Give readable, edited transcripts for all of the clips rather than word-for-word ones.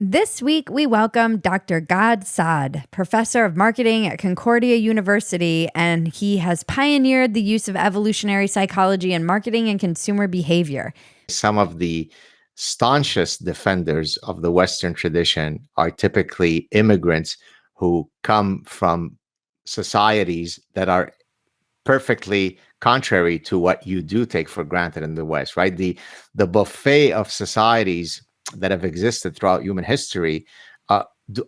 This week, we welcome Dr. Gad Saad, professor of marketing at Concordia University, and he has pioneered the use of evolutionary psychology in marketing and consumer behavior. Some of the staunchest defenders of the Western tradition are typically immigrants who come from societies that are perfectly contrary to what you do take for granted in the West, right? The buffet of societies that have existed throughout human history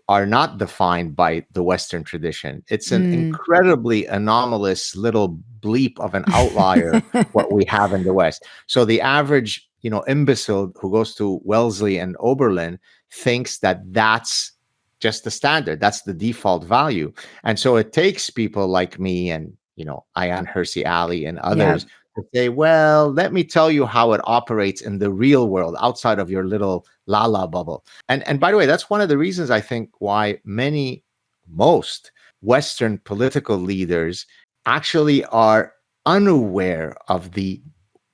are not defined by the Western tradition. It's an incredibly anomalous little bleep of an outlier, what we have in the West. So the average, imbecile who goes to Wellesley and Oberlin thinks that that's just the standard. That's the default value. And so it takes people like me and, Ayaan Hirsi Ali and others to say, well, let me tell you how it operates in the real world outside of your little la-la bubble. And by the way, that's one of the reasons I think why most Western political leaders actually are unaware of the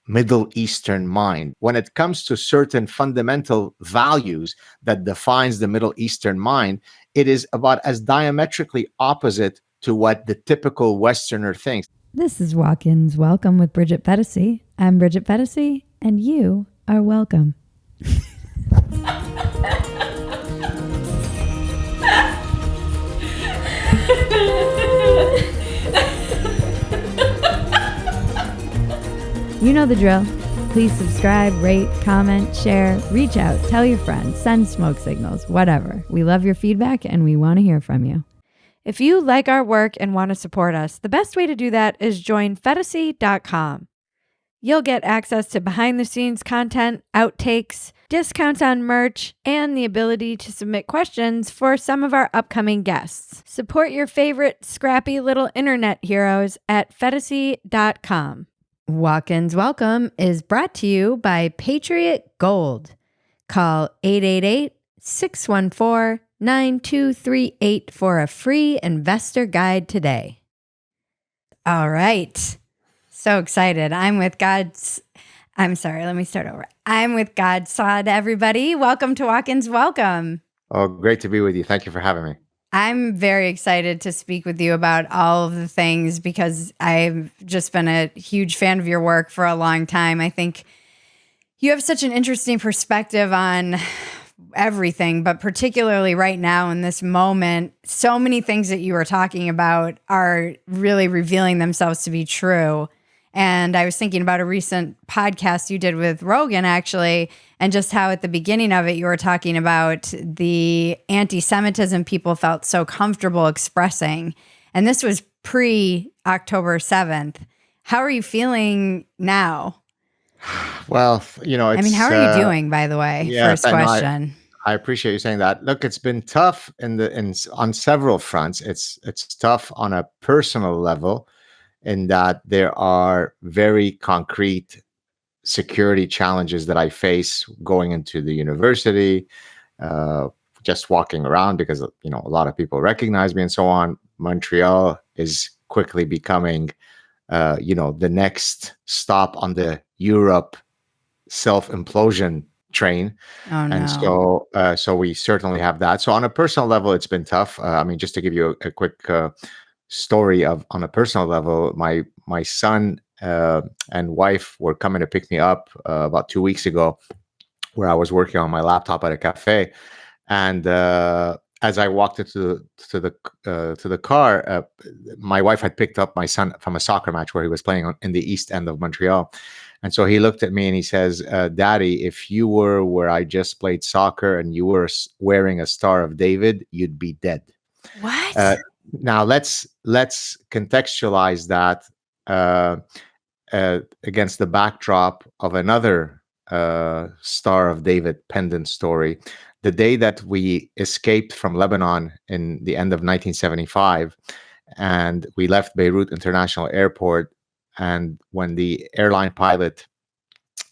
Middle Eastern mind when it comes to certain fundamental values that defines the Middle Eastern mind. It is about as diametrically opposite to what the typical Westerner thinks. This is Walk-Ins Welcome with Bridget Phetasy. I'm Bridget Phetasy, and you are welcome. You know the drill. Please subscribe, rate, comment, share, reach out, tell your friends, send smoke signals, whatever. We love your feedback and we want to hear from you. If you like our work and want to support us, the best way to do that is join Phetasy.com. You'll get access to behind-the-scenes content, outtakes, discounts on merch, and the ability to submit questions for some of our upcoming guests. Support your favorite scrappy little internet heroes at Phetasy.com. Walk-Ins Welcome is brought to you by Patriot Gold. Call 888-614-9238 for a free investor guide today. All right. So excited. I'm with Gad Saad, everybody. Welcome to Walk-Ins Welcome. Oh, great to be with you. Thank you for having me. I'm very excited to speak with you about all of the things because I've just been a huge fan of your work for a long time. I think you have such an interesting perspective on everything, but particularly right now in this moment, so many things that you were talking about are really revealing themselves to be true. And I was thinking about a recent podcast you did with Rogan, actually, and just how at the beginning of it, you were talking about the anti-Semitism people felt so comfortable expressing. And this was pre-October 7th. How are you feeling now? Well, how are you doing, by the way? First question. I appreciate you saying that. Look, it's been tough on several fronts. It's tough on a personal level, in that there are very concrete security challenges that I face going into the university, just walking around because, a lot of people recognize me and so on. Montreal is quickly becoming, the next stop on the Europe self-implosion train. Oh, no. And so we certainly have that. So on a personal level, it's been tough. Just to give you a quick story on a personal level, my son and wife were coming to pick me up about 2 weeks ago, where I was working on my laptop at a cafe, and as I walked into the car, my wife had picked up my son from a soccer match where he was playing in the East End of Montreal, and so he looked at me and he says, "Daddy, if you were where I just played soccer and you were wearing a Star of David, you'd be dead." What? Now let's contextualize that against the backdrop of another Star of David pendant story. The day that we escaped from Lebanon in the end of 1975, and we left Beirut International Airport, and when the airline pilot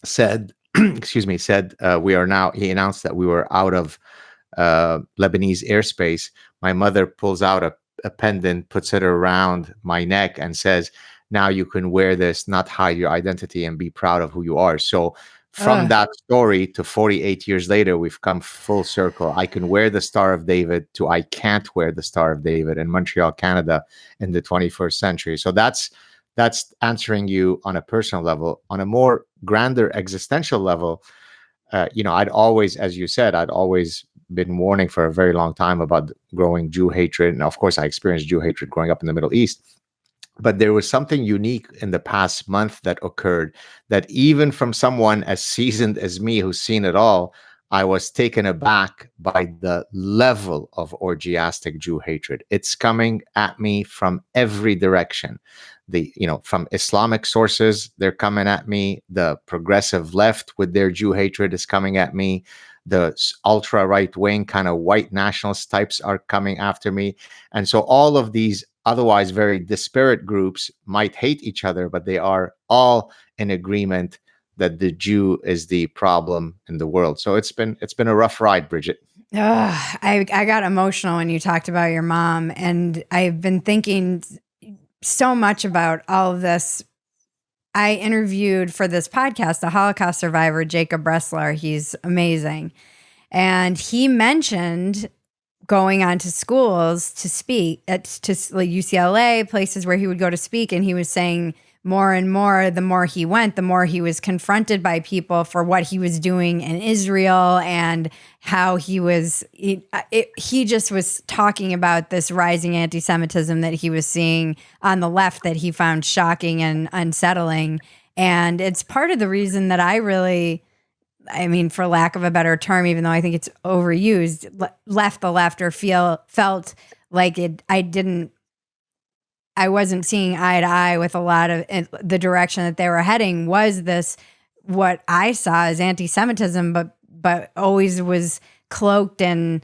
said, he announced that we were out of Lebanese airspace, my mother pulls out a pendant, puts it around my neck, and says, "Now you can wear this, not hide your identity, and be proud of who you are." So From that story to 48 years later, we've come full circle. I can wear the Star of David to I can't wear the Star of David in Montreal, Canada in the 21st century. So that's answering you on a personal level. On a more grander existential level, I'd always, as you said, I'd always been warning for a very long time about growing Jew hatred. And of course, I experienced Jew hatred growing up in the Middle East. But there was something unique in the past month that occurred that even from someone as seasoned as me who's seen it all, I was taken aback by the level of orgiastic Jew hatred. It's coming at me from every direction. From Islamic sources, they're coming at me. The progressive left with their Jew hatred is coming at me. The ultra right wing kind of white nationalist types are coming after me. And so all of these otherwise very disparate groups might hate each other, but they are all in agreement that the Jew is the problem in the world. So it's been a rough ride, Bridget. I got emotional when you talked about your mom, and I've been thinking so much about all of this. I interviewed for this podcast a Holocaust survivor, Jacob Bressler. He's amazing. And he mentioned going on to schools to speak to like UCLA, places where he would go to speak. And he was saying more and more, the more he went, the more he was confronted by people for what he was doing in Israel and how he just was talking about this rising anti-Semitism that he was seeing on the left that he found shocking and unsettling. And it's part of the reason that for lack of a better term, even though I think it's overused, left the left or felt like I wasn't seeing eye to eye with a lot of the direction that they were heading was this, what I saw as anti-Semitism, but always was cloaked in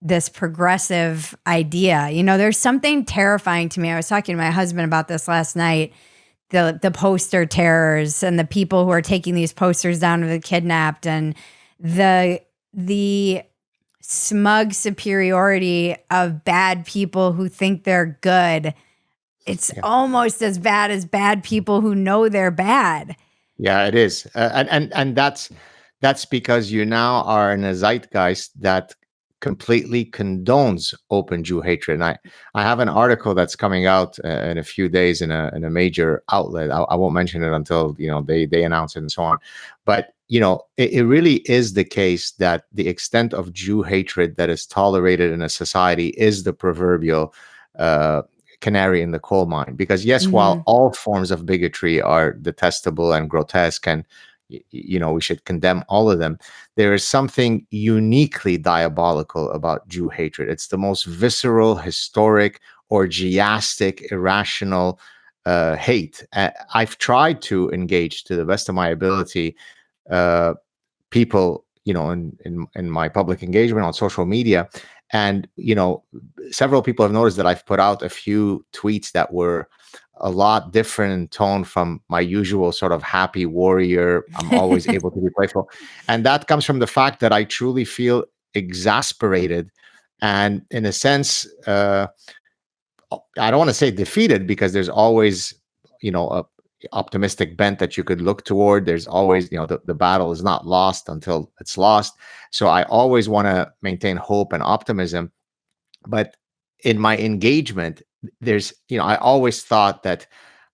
this progressive idea. There's something terrifying to me. I was talking to my husband about this last night, the poster terrors and the people who are taking these posters down to the kidnapped and the smug superiority of bad people who think they're good. It's almost as bad as bad people who know they're bad. Yeah, it is. And that's because you now are in a zeitgeist that completely condones open Jew hatred. And I have an article that's coming out in a few days in a major outlet. I won't mention it until they announce it and so on. But it really is the case that the extent of Jew hatred that is tolerated in a society is the proverbial canary in the coal mine. Because yes, while all forms of bigotry are detestable and grotesque, and we should condemn all of them, there is something uniquely diabolical about Jew hatred. It's the most visceral, historic, orgiastic, irrational hate. I've tried to engage to the best of my ability people, in my public engagement on social media. And, several people have noticed that I've put out a few tweets that were a lot different in tone from my usual sort of happy warrior. I'm always able to be playful. And that comes from the fact that I truly feel exasperated and, in a sense, I don't want to say defeated, because there's always, a optimistic bent that you could look toward. There's always, the battle is not lost until it's lost. So I always want to maintain hope and optimism. But in my engagement, there's, I always thought that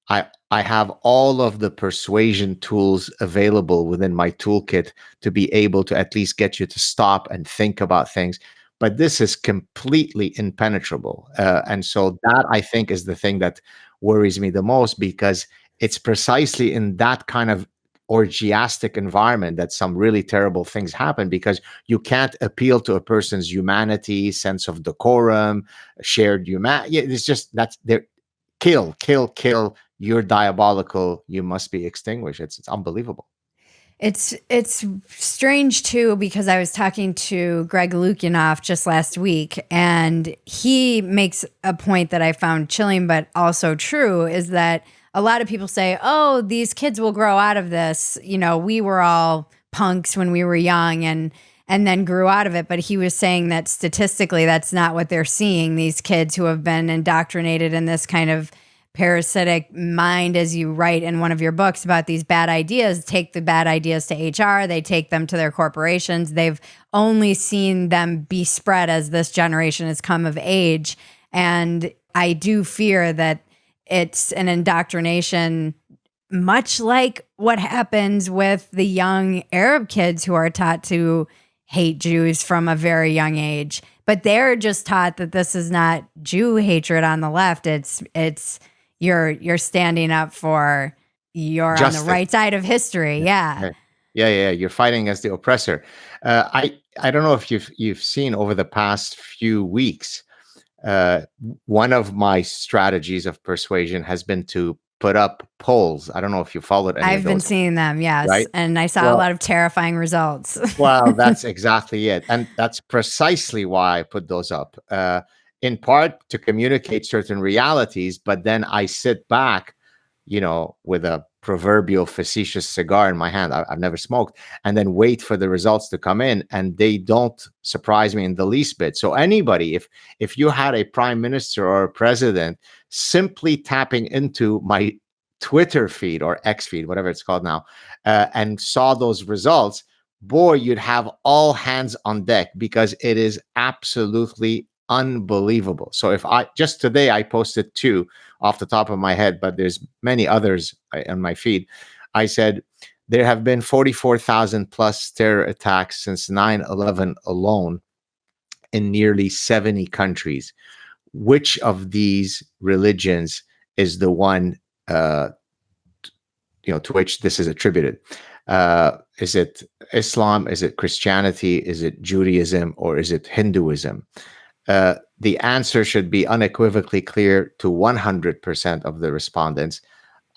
I have all of the persuasion tools available within my toolkit to be able to at least get you to stop and think about things. But this is completely impenetrable. And so that, I think, is the thing that worries me the most, because it's precisely in that kind of orgiastic environment that some really terrible things happen, because you can't appeal to a person's humanity, sense of decorum, shared humanity. It's just that's there. Kill. You're diabolical. You must be extinguished. It's unbelievable. It's strange too, because I was talking to Greg Lukianoff just last week, and he makes a point that I found chilling but also true, is that a lot of people say, oh, these kids will grow out of this. We were all punks when we were young and then grew out of it. But he was saying that statistically, that's not what they're seeing. These kids who have been indoctrinated in this kind of parasitic mind, as you write in one of your books about these bad ideas, take the bad ideas to HR, they take them to their corporations. They've only seen them be spread as this generation has come of age. And I do fear that it's an indoctrination, much like what happens with the young Arab kids who are taught to hate Jews from a very young age. But they're just taught that this is not Jew hatred on the left. It's you're standing up for, you're Justice. on the right side of history. Yeah. Yeah. You're fighting as the oppressor. I don't know if you've seen over the past few weeks. One of my strategies of persuasion has been to put up polls. I don't know if you followed any of I've those. been seeing them, yes. Right? And I saw a lot of terrifying results. Well, that's exactly it. And that's precisely why I put those up. In part to communicate certain realities, but then I sit back, with a proverbial facetious cigar in my hand. I've never smoked, and then wait for the results to come in, and they don't surprise me in the least bit. So anybody, if you had a prime minister or a president simply tapping into my Twitter feed or X feed, whatever it's called now, and saw those results, boy, you'd have all hands on deck, because it is absolutely unbelievable. So if just today I posted 2 off the top of my head, but there's many others on my feed. I said there have been 44,000 plus terror attacks since 9/11 alone in nearly 70 countries. Which of these religions is the one to which this is attributed? Is it Islam? Is it Christianity? Is it Judaism? Or is it Hinduism? The answer should be unequivocally clear to 100% of the respondents.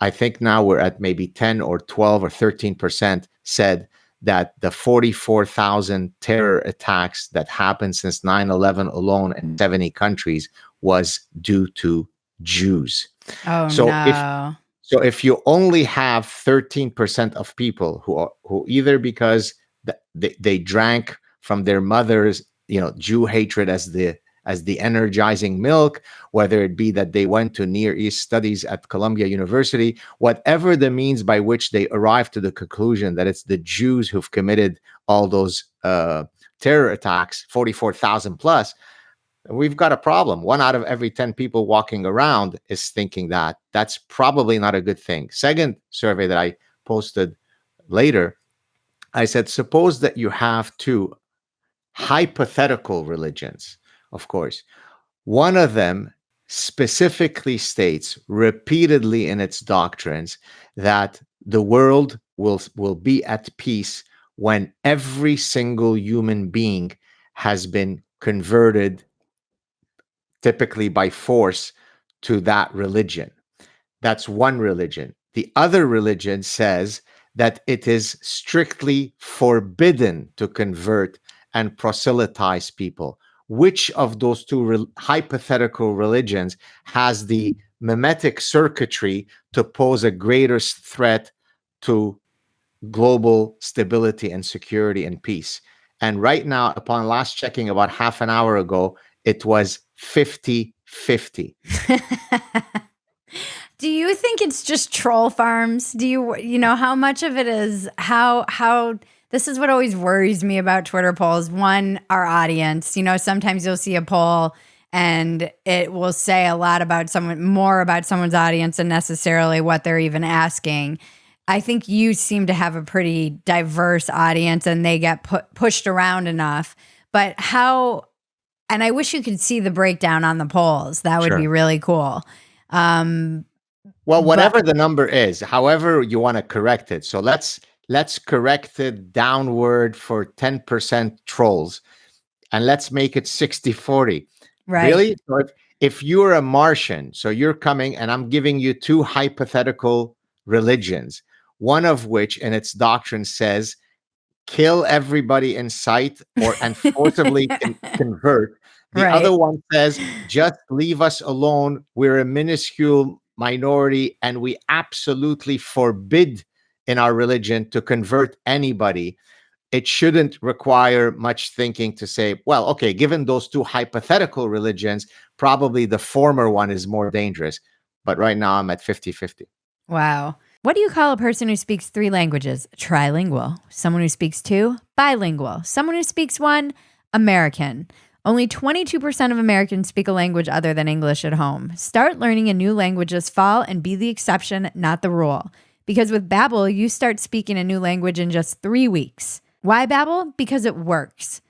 I think now we're at maybe 10 or 12 or 13% said that the 44,000 terror attacks that happened since 9/11 alone in 70 countries was due to Jews. Oh, so no. if you only have 13% of people who either because they drank from their mothers, Jew hatred as the energizing milk, whether it be that they went to Near East studies at Columbia University, whatever the means by which they arrived to the conclusion that it's the Jews who've committed all those terror attacks, 44,000 plus, we've got a problem. 1 out of every 10 people walking around is thinking that. That's probably not a good thing. Second survey that I posted later, I said, suppose that you have 2 hypothetical religions, of course. One of them specifically states repeatedly in its doctrines that the world will be at peace when every single human being has been converted, typically by force, to that religion. That's one religion. The other religion says that it is strictly forbidden to convert and proselytize people. Which of those 2 hypothetical religions has the mimetic circuitry to pose a greater threat to global stability and security and peace? And right now, upon last checking about half an hour ago, it was 50-50. Do you think it's just troll farms? Do you know how much of it is how this is what always worries me about Twitter polls. One, our audience. Sometimes you'll see a poll and it will say a lot about more about someone's audience than necessarily what they're even asking. I think you seem to have a pretty diverse audience and they get pushed around enough. But and I wish you could see the breakdown on the polls. That would be really cool. Well, whatever the number is, however you want to correct it. So let's correct it downward for 10% trolls, and let's make it 60-40. Right. Really? So if you're a Martian, so you're coming and I'm giving you 2 hypothetical religions, one of which in its doctrine says kill everybody in sight and forcibly convert. The other one says just leave us alone. We're a minuscule minority and we absolutely forbid in our religion to convert anybody. It shouldn't require much thinking to say, well, okay, given those 2 hypothetical religions, probably the former one is more dangerous. but right now I'm at 50-50. Wow. What do you call a person who speaks 3 languages? Trilingual. Someone who speaks 2? Bilingual. Someone who speaks 1? American. Only 22% of Americans speak a language other than English at home. Start learning a new language this fall and be the exception, not the rule. Because with Babbel, you start speaking a new language in just 3 weeks. Why Babbel? Because it works.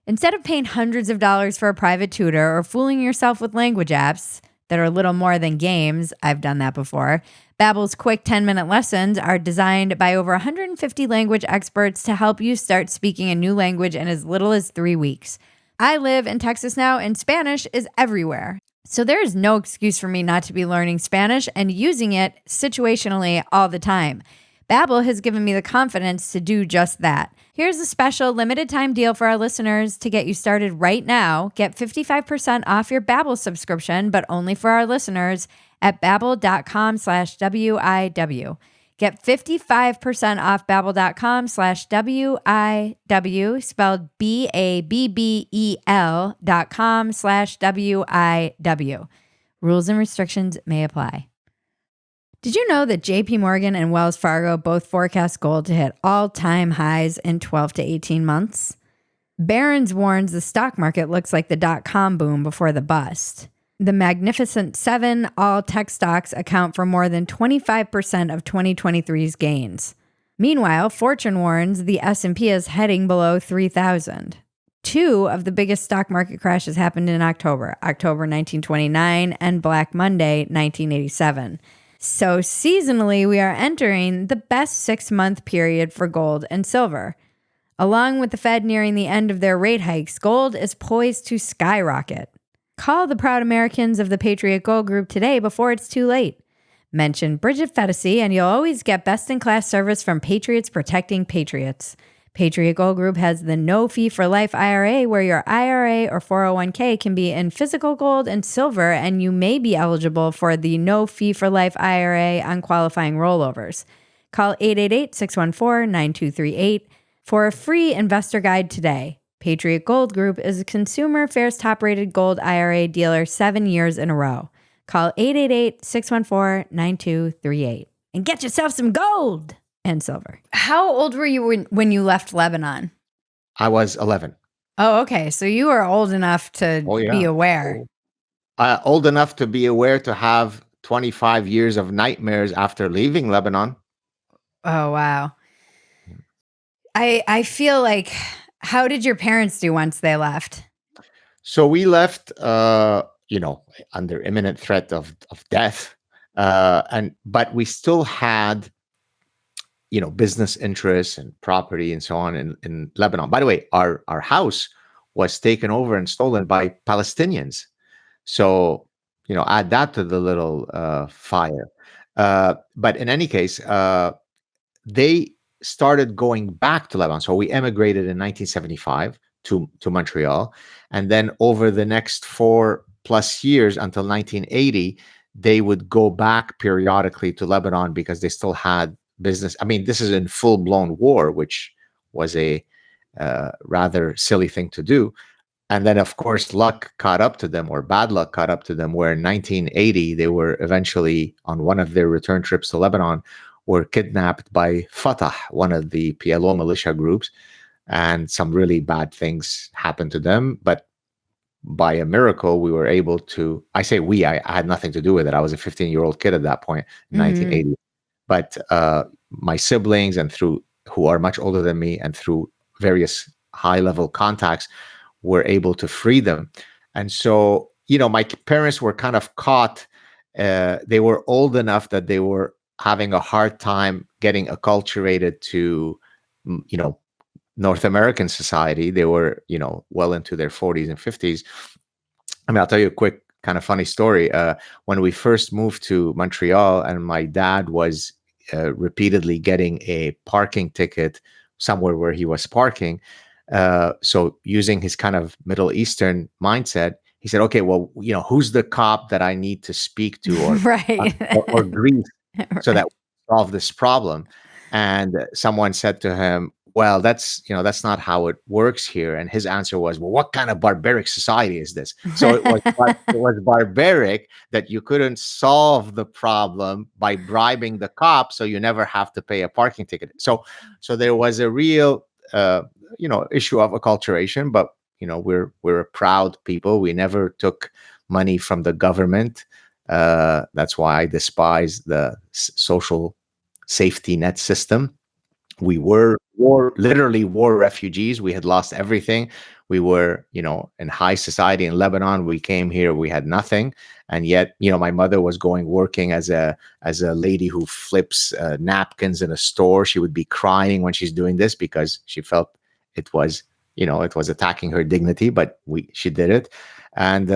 Instead of paying hundreds of dollars for a private tutor or fooling yourself with language apps that are little more than games, I've done that before, Babbel's quick 10-minute lessons are designed by over 150 language experts to help you start speaking a new language in as little as 3 weeks. I live in Texas now, and Spanish is everywhere. So there is no excuse for me not to be learning Spanish and using it situationally all the time. Babbel has given me the confidence to do just that. Here's a special limited time deal for our listeners to get you started right now. Get 55% off your Babbel subscription, but only for our listeners at babbel.com/WIW. Get 55% off babbel.com/WIW, spelled BABBEL.com/WIW. Rules and restrictions may apply. Did you know that JP Morgan and Wells Fargo both forecast gold to hit all-time highs in 12 to 18 months? Barron's warns the stock market looks like the dot-com boom before the bust. The Magnificent Seven all-tech stocks account for more than 25% of 2023's gains. Meanwhile, Fortune warns the S&P is heading below 3,000. 2 of the biggest stock market crashes happened in October 1929 and Black Monday, 1987. So seasonally, we are entering the best 6-month period for gold and silver. Along with the Fed nearing the end of their rate hikes, gold is poised to skyrocket. Call the proud Americans of the Patriot Gold Group today before it's too late. Mention Bridget Phetasy and you'll always get best-in-class service from Patriots Protecting Patriots. Patriot Gold Group has the no-fee-for-life IRA where your IRA or 401k can be in physical gold and silver, and you may be eligible for the no-fee-for-life IRA on qualifying rollovers. Call 888-614-9238 for a free investor guide today. Patriot Gold Group is a Consumer Affairs top-rated gold IRA dealer 7 years in a row. Call 888-614-9238 and get yourself some gold and silver. How old were you when you left Lebanon? I was 11. Oh, okay. So you were old enough to be aware. Old enough to be aware to have 25 years of nightmares after leaving Lebanon. Oh, wow. I feel like, how did your parents do once they left? So we left, under imminent threat of death. But we still had, business interests and property and so on in Lebanon. By the way, our house was taken over and stolen by Palestinians. So, add that to the little fire. But in any case, they started going back to Lebanon. So we emigrated in 1975 to Montreal. And then over the next 4+ years until 1980, they would go back periodically to Lebanon because they still had business. I mean, this is in full-blown war, which was a rather silly thing to do. And then, of course, luck caught up to them, or bad luck caught up to them, where in 1980, they were eventually, on one of their return trips to Lebanon, were kidnapped by Fatah, one of the PLO militia groups, and some really bad things happened to them. But by a miracle, we were able to, I say we, I had nothing to do with it. I was a 15-year-old kid at that point in 1980. But my siblings, and who are much older than me, and through various high-level contacts, were able to free them. And so, my parents were kind of caught. They were old enough that they were having a hard time getting acculturated to, North American society. They were, well into their 40s and 50s. I mean, I'll tell you a quick kind of funny story. When we first moved to Montreal, and my dad was repeatedly getting a parking ticket somewhere where he was parking. So using his kind of Middle Eastern mindset, he said, okay, well, who's the cop that I need to speak to or, right. or greet so that we solve this problem? And someone said to him, well, that's not how it works here. And his answer was, well, what kind of barbaric society is this? So it was barbaric that you couldn't solve the problem by bribing the cops, so you never have to pay a parking ticket. So there was a real issue of acculturation. But we're a proud people. We never took money from the government. That's why I despise the social safety net system. We were literally war refugees. We had lost everything. We were, in high society in Lebanon. We came here, we had nothing. And yet, my mother was working as a lady who flips napkins in a store. She would be crying when she's doing this because she felt it was, it was attacking her dignity, but she did it. And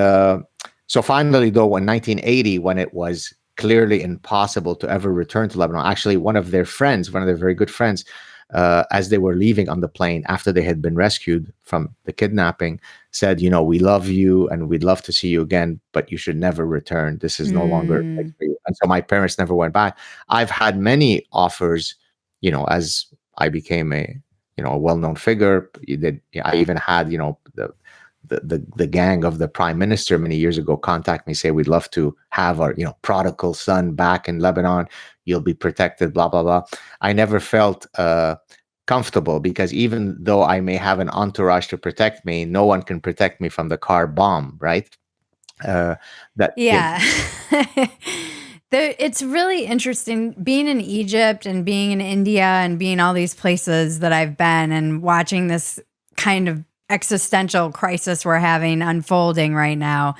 so finally, though, in 1980, when it was clearly impossible to ever return to Lebanon, actually, one of their very good friends, as they were leaving on the plane after they had been rescued from the kidnapping, said, we love you and we'd love to see you again, but you should never return. This is no longer a place for you. And so my parents never went back. I've had many offers, as I became a well-known figure. I even had, the gang of the prime minister many years ago contact me, say, we'd love to have our, prodigal son back in Lebanon. You'll be protected, blah, blah, blah. I never felt comfortable, because even though I may have an entourage to protect me, no one can protect me from the car bomb, right? Yeah. It's really interesting being in Egypt and being in India and being all these places that I've been, and watching this kind of existential crisis we're having unfolding right now.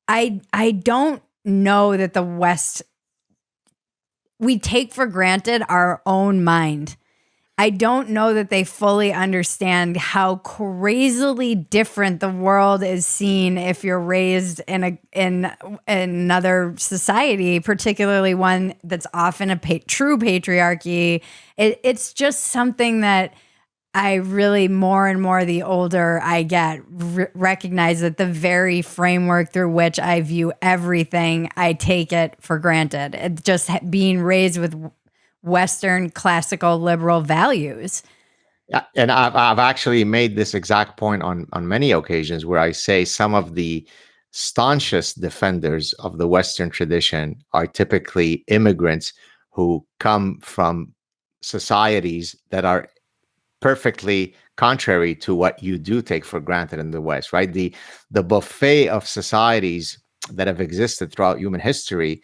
I don't know that the West, we take for granted our own mind. I don't know that they fully understand how crazily different the world is seen if you're raised in another society, particularly one that's often a true patriarchy. It's just something that I really, more and more the older I get, recognize that the very framework through which I view everything, I take it for granted. It's just being raised with Western classical liberal values. Yeah, and I've actually made this exact point on many occasions, where I say some of the staunchest defenders of the Western tradition are typically immigrants who come from societies that are perfectly contrary to what you do take for granted in the West, right? The buffet of societies that have existed throughout human history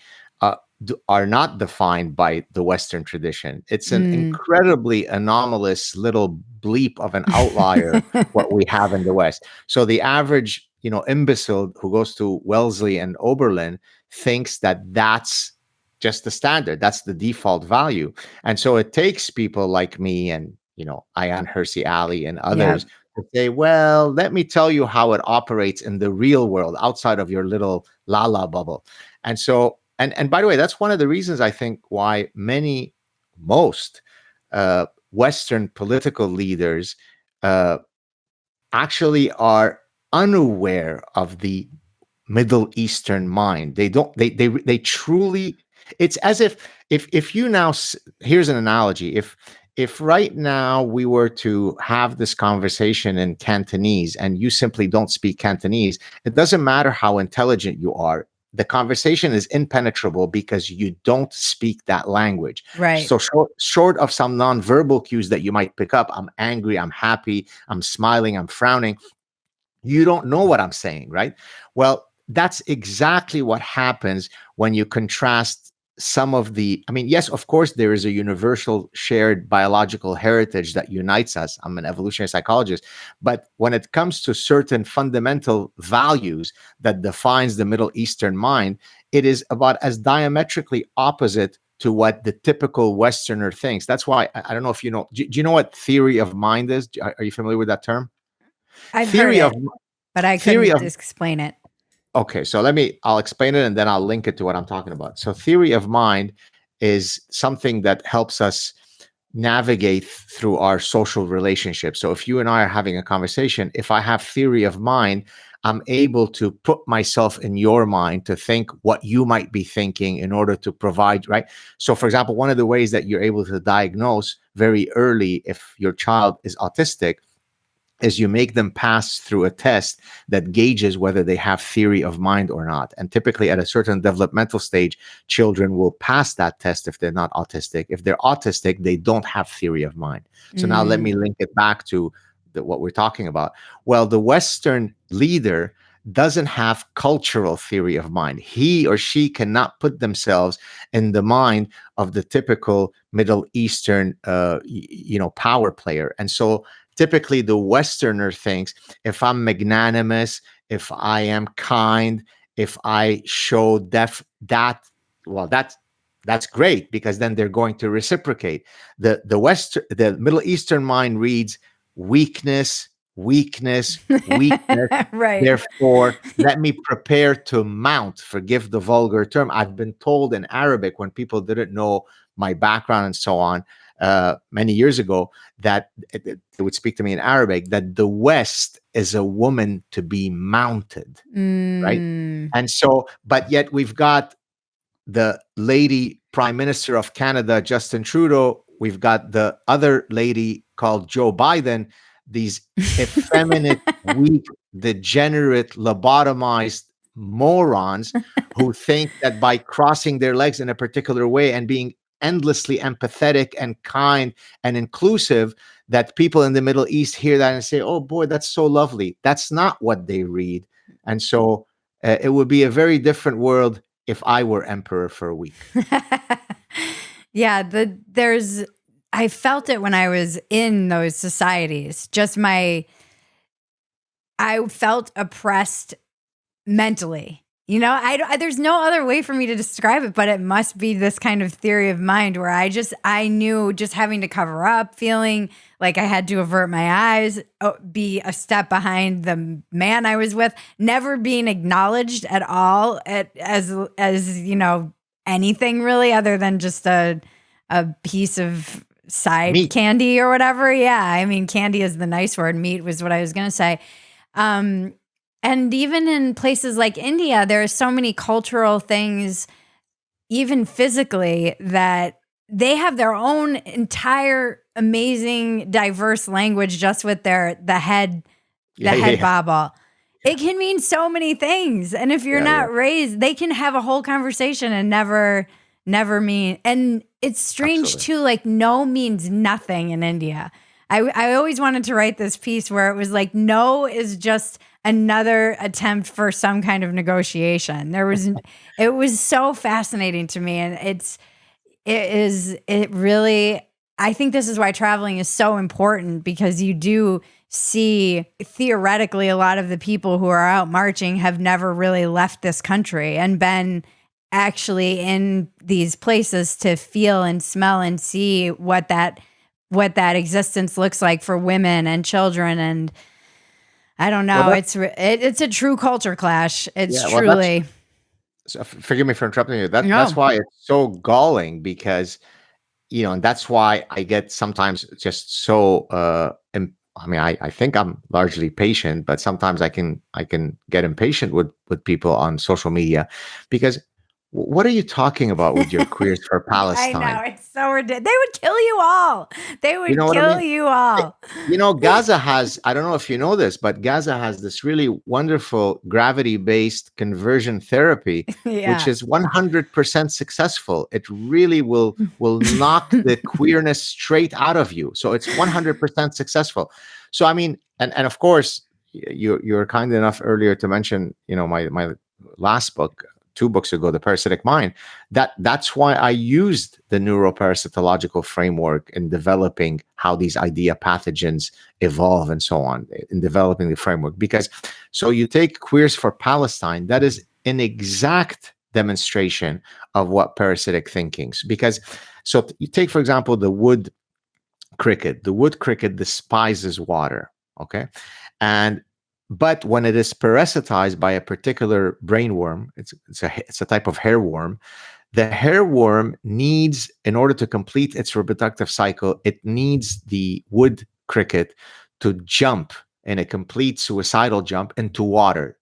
are not defined by the Western tradition. It's an incredibly anomalous little bleep of an outlier, what we have in the West. So the average, imbecile who goes to Wellesley and Oberlin thinks that that's just the standard. That's the default value. And so it takes people like me and, Ayaan Hirsi Ali and others to say, well, let me tell you how it operates in the real world outside of your little la-la bubble. And so, and by the way, that's one of the reasons I think why most Western political leaders actually are unaware of the Middle Eastern mind. They truly, it's as if you now, here's an analogy. If right now we were to have this conversation in Cantonese and you simply don't speak Cantonese, it doesn't matter how intelligent you are. The conversation is impenetrable because you don't speak that language. Right. So short of some nonverbal cues that you might pick up, I'm angry, I'm happy, I'm smiling, I'm frowning, you don't know what I'm saying, right? Well, that's exactly what happens when you contrast some of yes, of course, there is a universal shared biological heritage that unites us. I'm an evolutionary psychologist. But when it comes to certain fundamental values that defines the Middle Eastern mind, it is about as diametrically opposite to what the typical Westerner thinks. That's why, I don't know if you know, do you know what theory of mind is? Are you familiar with that term? I've heard it, but I couldn't explain it. Okay, so I'll explain it and then I'll link it to what I'm talking about. So theory of mind is something that helps us navigate through our social relationships. So if you and I are having a conversation, if I have theory of mind, I'm able to put myself in your mind to think what you might be thinking in order to provide, right? So for example, one of the ways that you're able to diagnose very early if your child is autistic is you make them pass through a test that gauges whether they have theory of mind or not. And typically at a certain developmental stage, children will pass that test if they're not autistic. If they're autistic, they don't have theory of mind. So now let me link it back to what we're talking about. Well, the Western leader doesn't have cultural theory of mind. He or she cannot put themselves in the mind of the typical Middle Eastern, power player. And so typically the Westerner thinks, if I'm magnanimous, if I am kind, if I show that's great, because then they're going to reciprocate. The Middle Eastern mind reads weakness, weakness, weakness. Right. Therefore, let me prepare to mount. Forgive the vulgar term. I've been told in Arabic, when people didn't know my background and so on, many years ago, that they would speak to me in Arabic, that the West is a woman to be mounted, right? And so, but yet we've got the lady Prime Minister of Canada, Justin Trudeau. We've got the other lady called Joe Biden. These effeminate, weak, degenerate, lobotomized morons who think that by crossing their legs in a particular way and being endlessly empathetic and kind and inclusive, that people in the Middle East hear that and say, oh boy, that's so lovely. That's not what they read. And so it would be a very different world if I were emperor for a week. Yeah, I felt it when I was in those societies. I felt oppressed mentally. There's no other way for me to describe it, but it must be this kind of theory of mind where I knew just having to cover up, feeling like I had to avert my eyes, be a step behind the man I was with, never being acknowledged at all as anything really other than just a piece of side Meat. candy or whatever. Yeah, I mean, candy is the nice word. Meat was what I was going to say. And even in places like India, there are so many cultural things, even physically, that they have their own entire amazing, diverse language just with the head bobble. It can mean so many things. And if you're not raised, they can have a whole conversation and never mean. And it's strange too, like no means nothing in India. I always wanted to write this piece where it was like, no is just another attempt for some kind of negotiation. It was so fascinating to me. And it really, I think this is why traveling is so important, because you do see theoretically a lot of the people who are out marching have never really left this country and been actually in these places to feel and smell and see what that existence looks like for women and children. And I don't know. Well, it's a true culture clash. It's truly. So forgive me for interrupting you. That's why it's so galling, because, and that's why I get sometimes just so, I think I'm largely patient, but sometimes I can get impatient with people on social media, because what are you talking about with your Queers for Palestine? I know, it's so ridiculous. They would kill you all. They would kill you all. Gaza has, I don't know if you know this, but Gaza has this really wonderful gravity-based conversion therapy, which is 100% successful. It really will knock the queerness straight out of you. So it's 100% successful. So, I mean, and of course, you're kind enough earlier to mention, my last book, 2 books ago, The Parasitic Mind. That's why I used the neuroparasitological framework in developing how these idea pathogens evolve and so on, in developing the framework. Because so you take Queers for Palestine, that is an exact demonstration of what parasitic thinkings. Because so you take, for example, the wood cricket. The wood cricket despises water. Okay, but when it is parasitized by a particular brainworm, it's a type of hairworm, The hairworm needs, in order to complete its reproductive cycle, it needs the wood cricket to jump in a complete suicidal jump into water.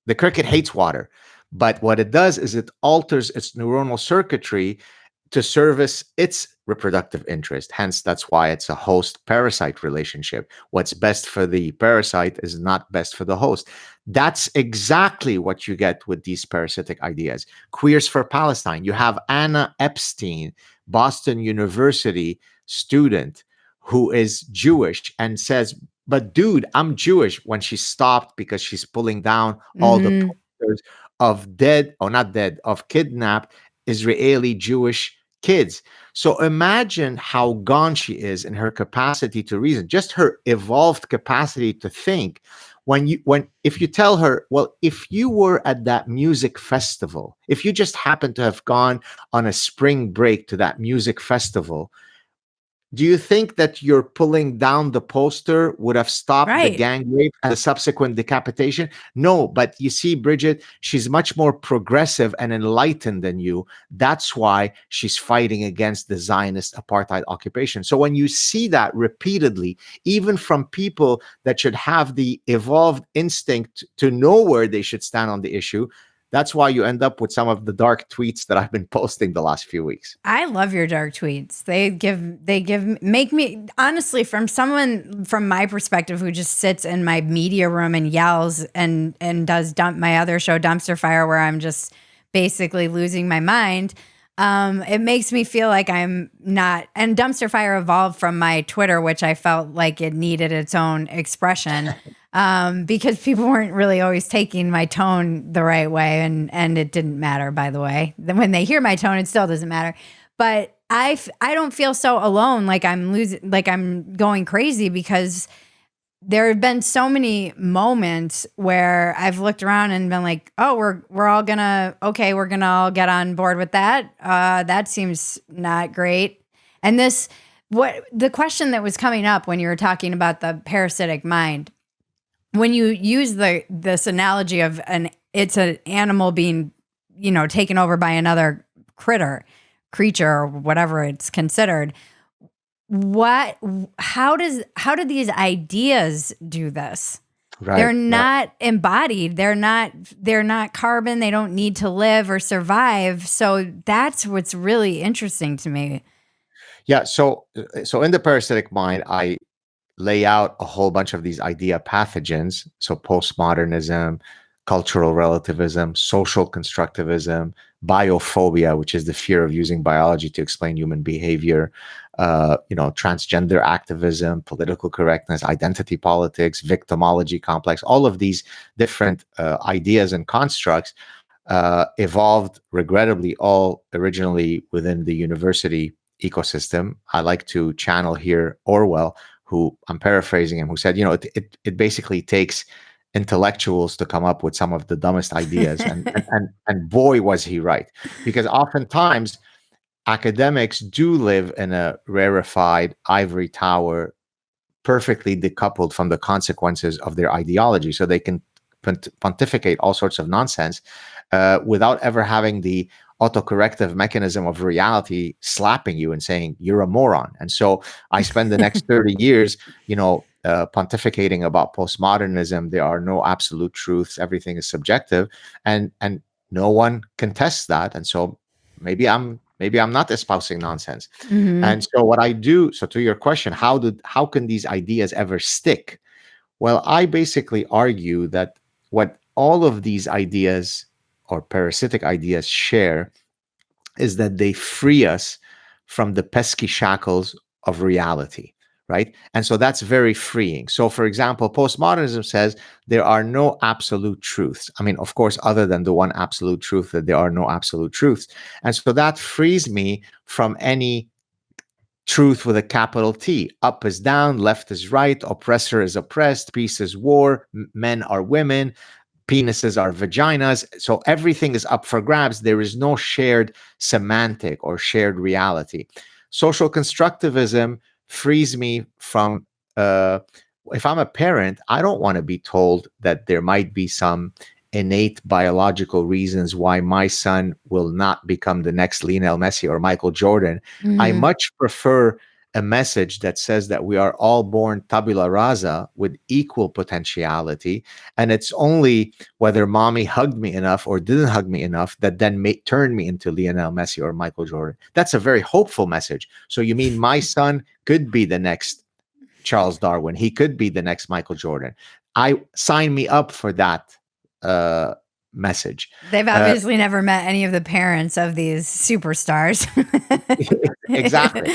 The cricket hates water, but what it does is it alters its neuronal circuitry to service its reproductive interest. Hence, that's why it's a host parasite relationship. What's best for the parasite is not best for the host. That's exactly what you get with these parasitic ideas. Queers for Palestine. You have Anna Epstein, Boston University student, who is Jewish and says, "But dude, I'm Jewish," when she stopped because she's pulling down all the Mm-hmm. posters of dead, or not dead, of kidnapped Israeli Jewish kids. So imagine how gone she is in her capacity to reason, just her evolved capacity to think. When if you tell her, well, if you were at that music festival, if you just happened to have gone on a spring break to that music festival, do you think that your pulling down the poster would have stopped the Right. gang rape and the subsequent decapitation? No, but you see, Bridget, she's much more progressive and enlightened than you. That's why she's fighting against the Zionist apartheid occupation. So when you see that repeatedly, even from people that should have the evolved instinct to know where they should stand on the issue, that's why you end up with some of the dark tweets that I've been posting the last few weeks. I love your dark tweets. Make me, honestly, from someone from my perspective who just sits in my media room and yells and does my other show Dumpster Fire, where I'm just basically losing my mind. It makes me feel like I'm not, and Dumpster Fire evolved from my Twitter, which I felt like it needed its own expression. Because people weren't really always taking my tone the right way, and it didn't matter, by the way. Then when they hear my tone, it still doesn't matter. But I don't feel so alone, like I'm going crazy, because there have been so many moments where I've looked around and been like, oh, we're all gonna all get on board with that. That seems not great. And what the question that was coming up when you were talking about the parasitic mind, when you use this analogy of it's an animal being, taken over by another creature, or whatever it's considered. How do these ideas do this? Right. They're not embodied. They're not carbon. They don't need to live or survive. So that's what's really interesting to me. Yeah. So in the parasitic mind, I lay out a whole bunch of these idea pathogens. So postmodernism, cultural relativism, social constructivism, biophobia, which is the fear of using biology to explain human behavior, transgender activism, political correctness, identity politics, victimology complex. All of these different ideas and constructs evolved, regrettably, all originally within the university ecosystem. I like to channel here Orwell, who, I'm paraphrasing him, who said, it basically takes intellectuals to come up with some of the dumbest ideas. And boy, was he right. Because oftentimes academics do live in a rarefied ivory tower, perfectly decoupled from the consequences of their ideology. So they can pontificate all sorts of nonsense without ever having the autocorrective mechanism of reality slapping you and saying you're a moron. And so I spend the next 30 years, pontificating about postmodernism. There are no absolute truths. Everything is subjective, and no one contests that. And so maybe I'm not espousing nonsense. Mm-hmm. And so what I do, so to your question, how can these ideas ever stick? Well, I basically argue that what all of these ideas or parasitic ideas share is that they free us from the pesky shackles of reality, right? And so that's very freeing. So, for example, postmodernism says there are no absolute truths. I mean, of course, other than the one absolute truth, that there are no absolute truths. And so that frees me from any truth with a capital T. Up is down, left is right, oppressor is oppressed, peace is war, men are women, penises are vaginas. So everything is up for grabs. There is no shared semantic or shared reality. Social constructivism frees me from, if I'm a parent, I don't want to be told that there might be some innate biological reasons why my son will not become the next Lionel Messi or Michael Jordan. I Mhm. much prefer a message that says that we are all born tabula rasa with equal potentiality. And it's only whether mommy hugged me enough or didn't hug me enough that then turned me into Lionel Messi or Michael Jordan. That's a very hopeful message. So you mean my son could be the next Charles Darwin? He could be the next Michael Jordan. I sign me up for that uh, message. They've obviously never met any of the parents of these superstars. Exactly.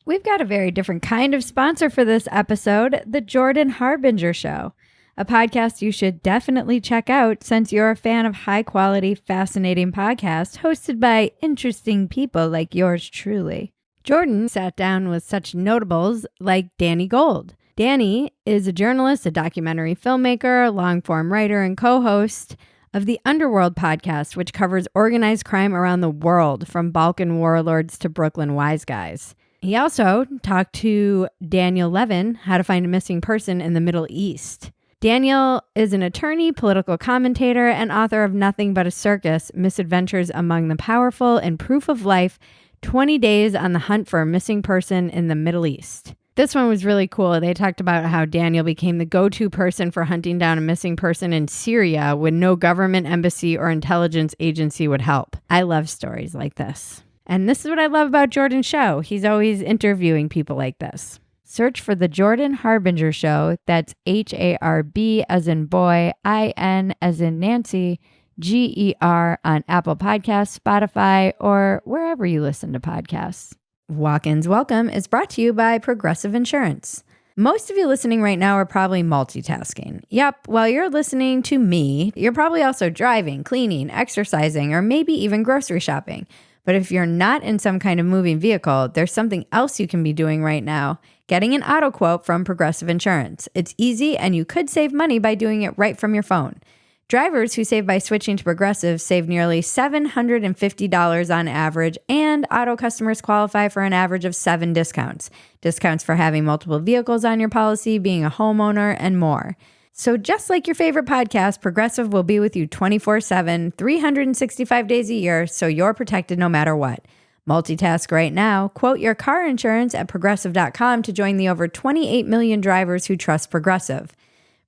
We've got a very different kind of sponsor for this episode, The Jordan Harbinger Show, a podcast you should definitely check out since you're a fan of high-quality, fascinating podcasts hosted by interesting people like yours truly. Jordan sat down with such notables like Danny Gold. Danny is a journalist, a documentary filmmaker, long-form writer, and co-host of the Underworld podcast, which covers organized crime around the world, from Balkan warlords to Brooklyn wise guys. He also talked to Daniel Levin, how to find a missing person in the Middle East. Daniel is an attorney, political commentator, and author of Nothing But a Circus, Misadventures Among the Powerful and Proof of Life, 20 Days on the Hunt for a Missing Person in the Middle East. This one was really cool. They talked about how Daniel became the go-to person for hunting down a missing person in Syria when no government, embassy, or intelligence agency would help. I love stories like this. And this is what I love about Jordan's show. He's always interviewing people like this. Search for The Jordan Harbinger Show. That's HARB as in boy, IN as in Nancy, GER on Apple Podcasts, Spotify, or wherever you listen to podcasts. Walk-ins Welcome is brought to you by Progressive Insurance. Most of you listening right now are probably multitasking. Yep, while you're listening to me, you're probably also driving, cleaning, exercising, or maybe even grocery shopping. But if you're not in some kind of moving vehicle, there's something else you can be doing right now: getting an auto quote from Progressive Insurance. It's easy, and you could save money by doing it right from your phone. Drivers who save by switching to Progressive save nearly $750 on average, and auto customers qualify for an average of 7 discounts. Discounts for having multiple vehicles on your policy, being a homeowner, and more. So just like your favorite podcast, Progressive will be with you 24/7, 365 days a year, so you're protected no matter what. Multitask right now. Quote your car insurance at Progressive.com to join the over 28 million drivers who trust Progressive.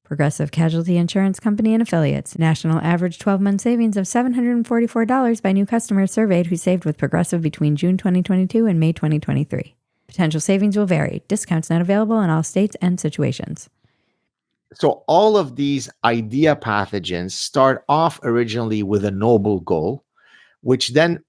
Progressive Casualty Insurance Company and Affiliates. National average 12-month savings of $744 by new customers surveyed who saved with Progressive between June 2022 and May 2023. Potential savings will vary. Discounts not available in all states and situations. So all of these idea pathogens start off originally with a noble goal, which then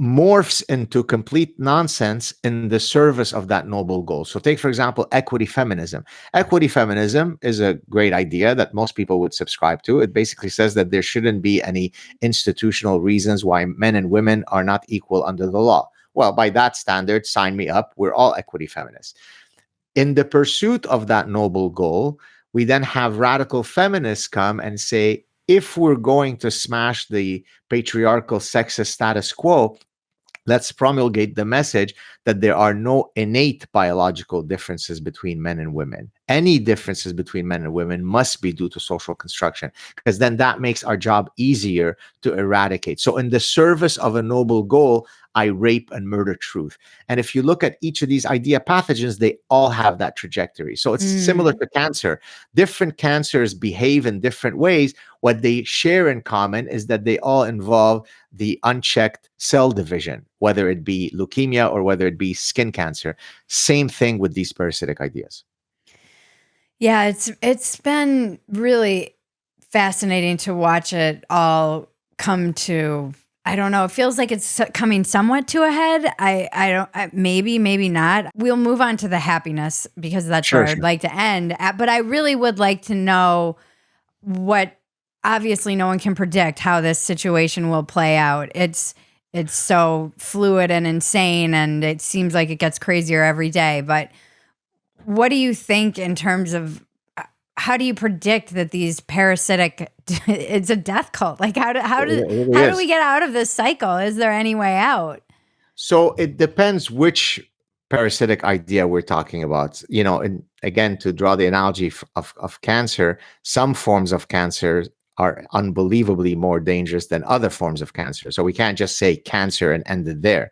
morphs into complete nonsense in the service of that noble goal. So take, for example, equity feminism. Equity feminism is a great idea that most people would subscribe to. It basically says that there shouldn't be any institutional reasons why men and women are not equal under the law. Well, by that standard, sign me up. We're all equity feminists. In the pursuit of that noble goal, we then have radical feminists come and say, if we're going to smash the patriarchal sexist status quo, let's promulgate the message that there are no innate biological differences between men and women. Any differences between men and women must be due to social construction, because then that makes our job easier to eradicate. So in the service of a noble goal, I rape and murder truth. And if you look at each of these idea pathogens, they all have that trajectory. So it's similar to cancer. Different cancers behave in different ways. What they share in common is that they all involve the unchecked cell division, whether it be leukemia or whether it be skin cancer. Same thing with these parasitic ideas. Yeah, it's been really fascinating to watch it all come to, I don't know, it feels like it's coming somewhat to a head. Maybe not. We'll move on to the happiness because that's where I'd like to end. But I really would like to know what, obviously no one can predict how this situation will play out. It's so fluid and insane, and it seems like it gets crazier every day. But what do you think in terms of how do you predict that these parasitic, it's a death cult? Like how do we get out of this cycle? Is there any way out? So it depends which parasitic idea we're talking about. And again, to draw the analogy of cancer, some forms of cancer are unbelievably more dangerous than other forms of cancer. So we can't just say cancer and end it there.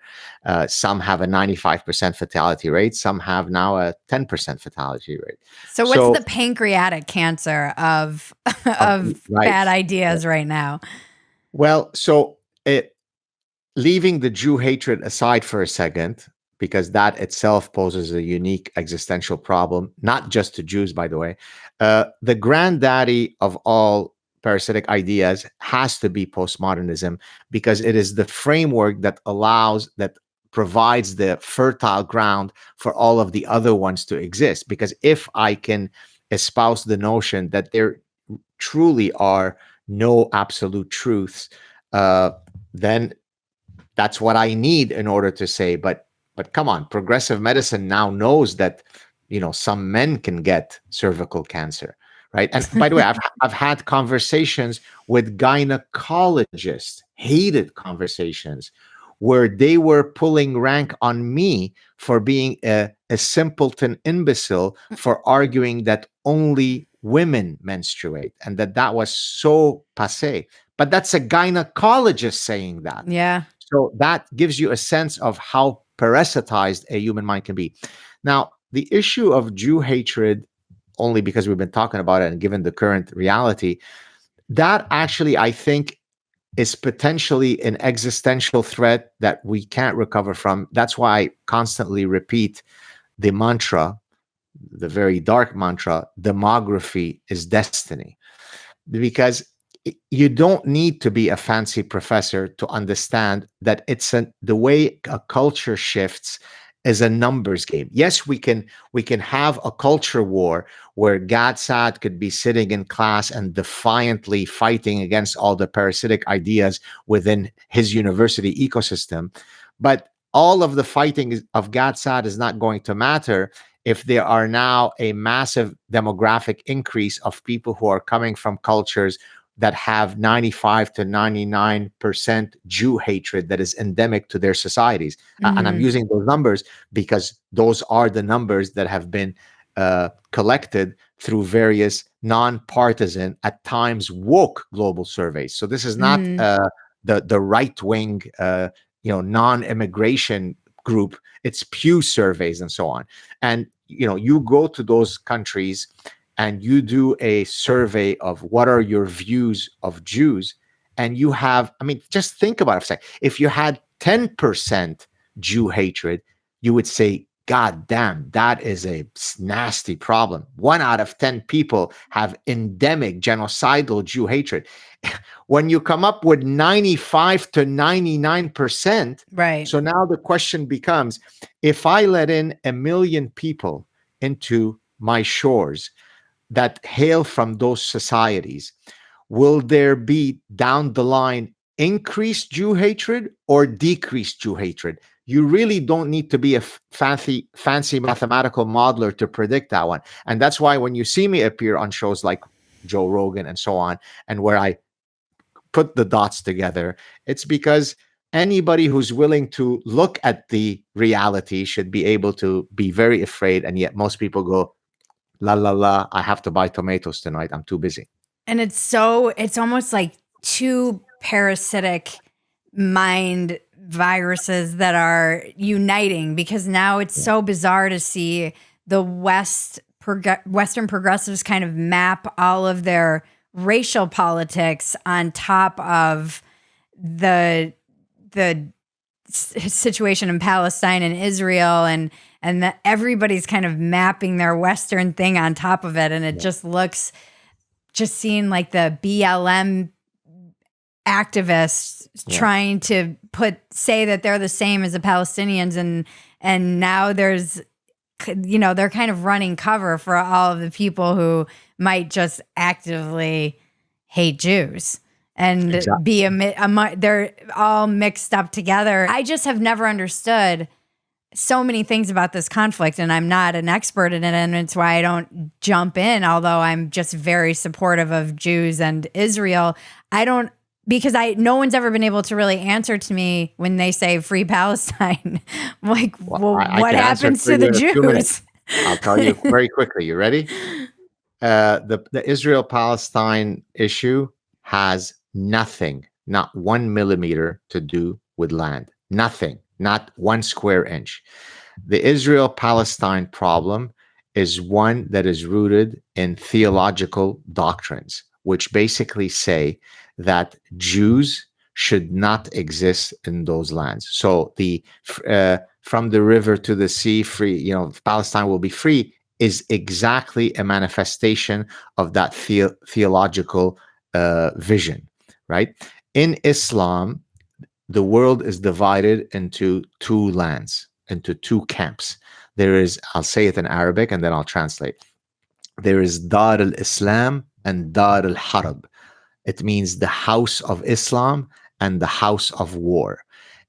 Some have a 95% fatality rate. Some have now a 10% fatality rate. So what's the pancreatic cancer of of right. bad ideas right now? Well, so leaving the Jew hatred aside for a second, because that itself poses a unique existential problem, not just to Jews, by the way, the granddaddy of all parasitic ideas has to be postmodernism, because it is the framework that provides the fertile ground for all of the other ones to exist. Because if I can espouse the notion that there truly are no absolute truths, then that's what I need in order to say, but come on, progressive medicine now knows that, some men can get cervical cancer, right? And by the way, I've had conversations with gynecologists, hated conversations, where they were pulling rank on me for being a simpleton imbecile for arguing that only women menstruate and that was so passé. But that's a gynecologist saying that. Yeah. So that gives you a sense of how parasitized a human mind can be. Now, the issue of Jew hatred, only because we've been talking about it and given the current reality, that actually, I think, is potentially an existential threat that we can't recover from. That's why I constantly repeat the mantra, the very dark mantra, demography is destiny. Because you don't need to be a fancy professor to understand that the way a culture shifts is a numbers game. Yes, we can have a culture war where Gad Saad could be sitting in class and defiantly fighting against all the parasitic ideas within his university ecosystem. But all of the fighting of Gad Saad is not going to matter if there are now a massive demographic increase of people who are coming from cultures that have 95 to 99% Jew hatred that is endemic to their societies. And I'm using those numbers because those are the numbers that have been collected through various non-partisan, at times woke global surveys. So this is not the right-wing, non-immigration group. It's Pew surveys and so on. And you go to those countries and you do a survey of what are your views of Jews, and you have, just think about it for a second. If you had 10% Jew hatred, you would say, God damn, that is a nasty problem. 1 out of 10 people have endemic genocidal Jew hatred. When you come up with 95 to 99%, right? So now the question becomes, if I let in 1 million people into my shores that hail from those societies, will there be down the line increased Jew hatred or decreased Jew hatred? You really don't need to be a fancy mathematical modeler to predict that one. And that's why when you see me appear on shows like Joe Rogan and so on, and where I put the dots together, it's because anybody who's willing to look at the reality should be able to be very afraid. And yet most people go, la, la, la, I have to buy tomatoes tonight. I'm too busy. And it's almost like two parasitic mind viruses that are uniting, because now it's so bizarre to see the Western progressives kind of map all of their racial politics on top of the situation in Palestine and Israel, and that everybody's kind of mapping their Western thing on top of it. And it just looks, just seeing like the BLM activists trying to say that they're the same as the Palestinians. And now there's, they're kind of running cover for all of the people who might just actively hate Jews and be they're all mixed up together. I just have never understood so many things about this conflict, and I'm not an expert in it, and it's why I don't jump in, although I'm just very supportive of Jews and Israel. Because no one's ever been able to really answer to me when they say free Palestine. Like, what happens to the Jews? I'll tell you very quickly. You ready? The Israel-Palestine issue has nothing, not 1 millimeter to do with land. Nothing, not 1 square inch. The Israel-Palestine problem is one that is rooted in theological doctrines, which basically say that Jews should not exist in those lands. So the from the river to the sea, free, Palestine will be free, is exactly a manifestation of that theological vision, right? In Islam, the world is divided into two lands, into two camps. There is, I'll say it in Arabic and then I'll translate. There is Dar al-Islam and Dar al-Harb. It means the house of Islam and the house of war.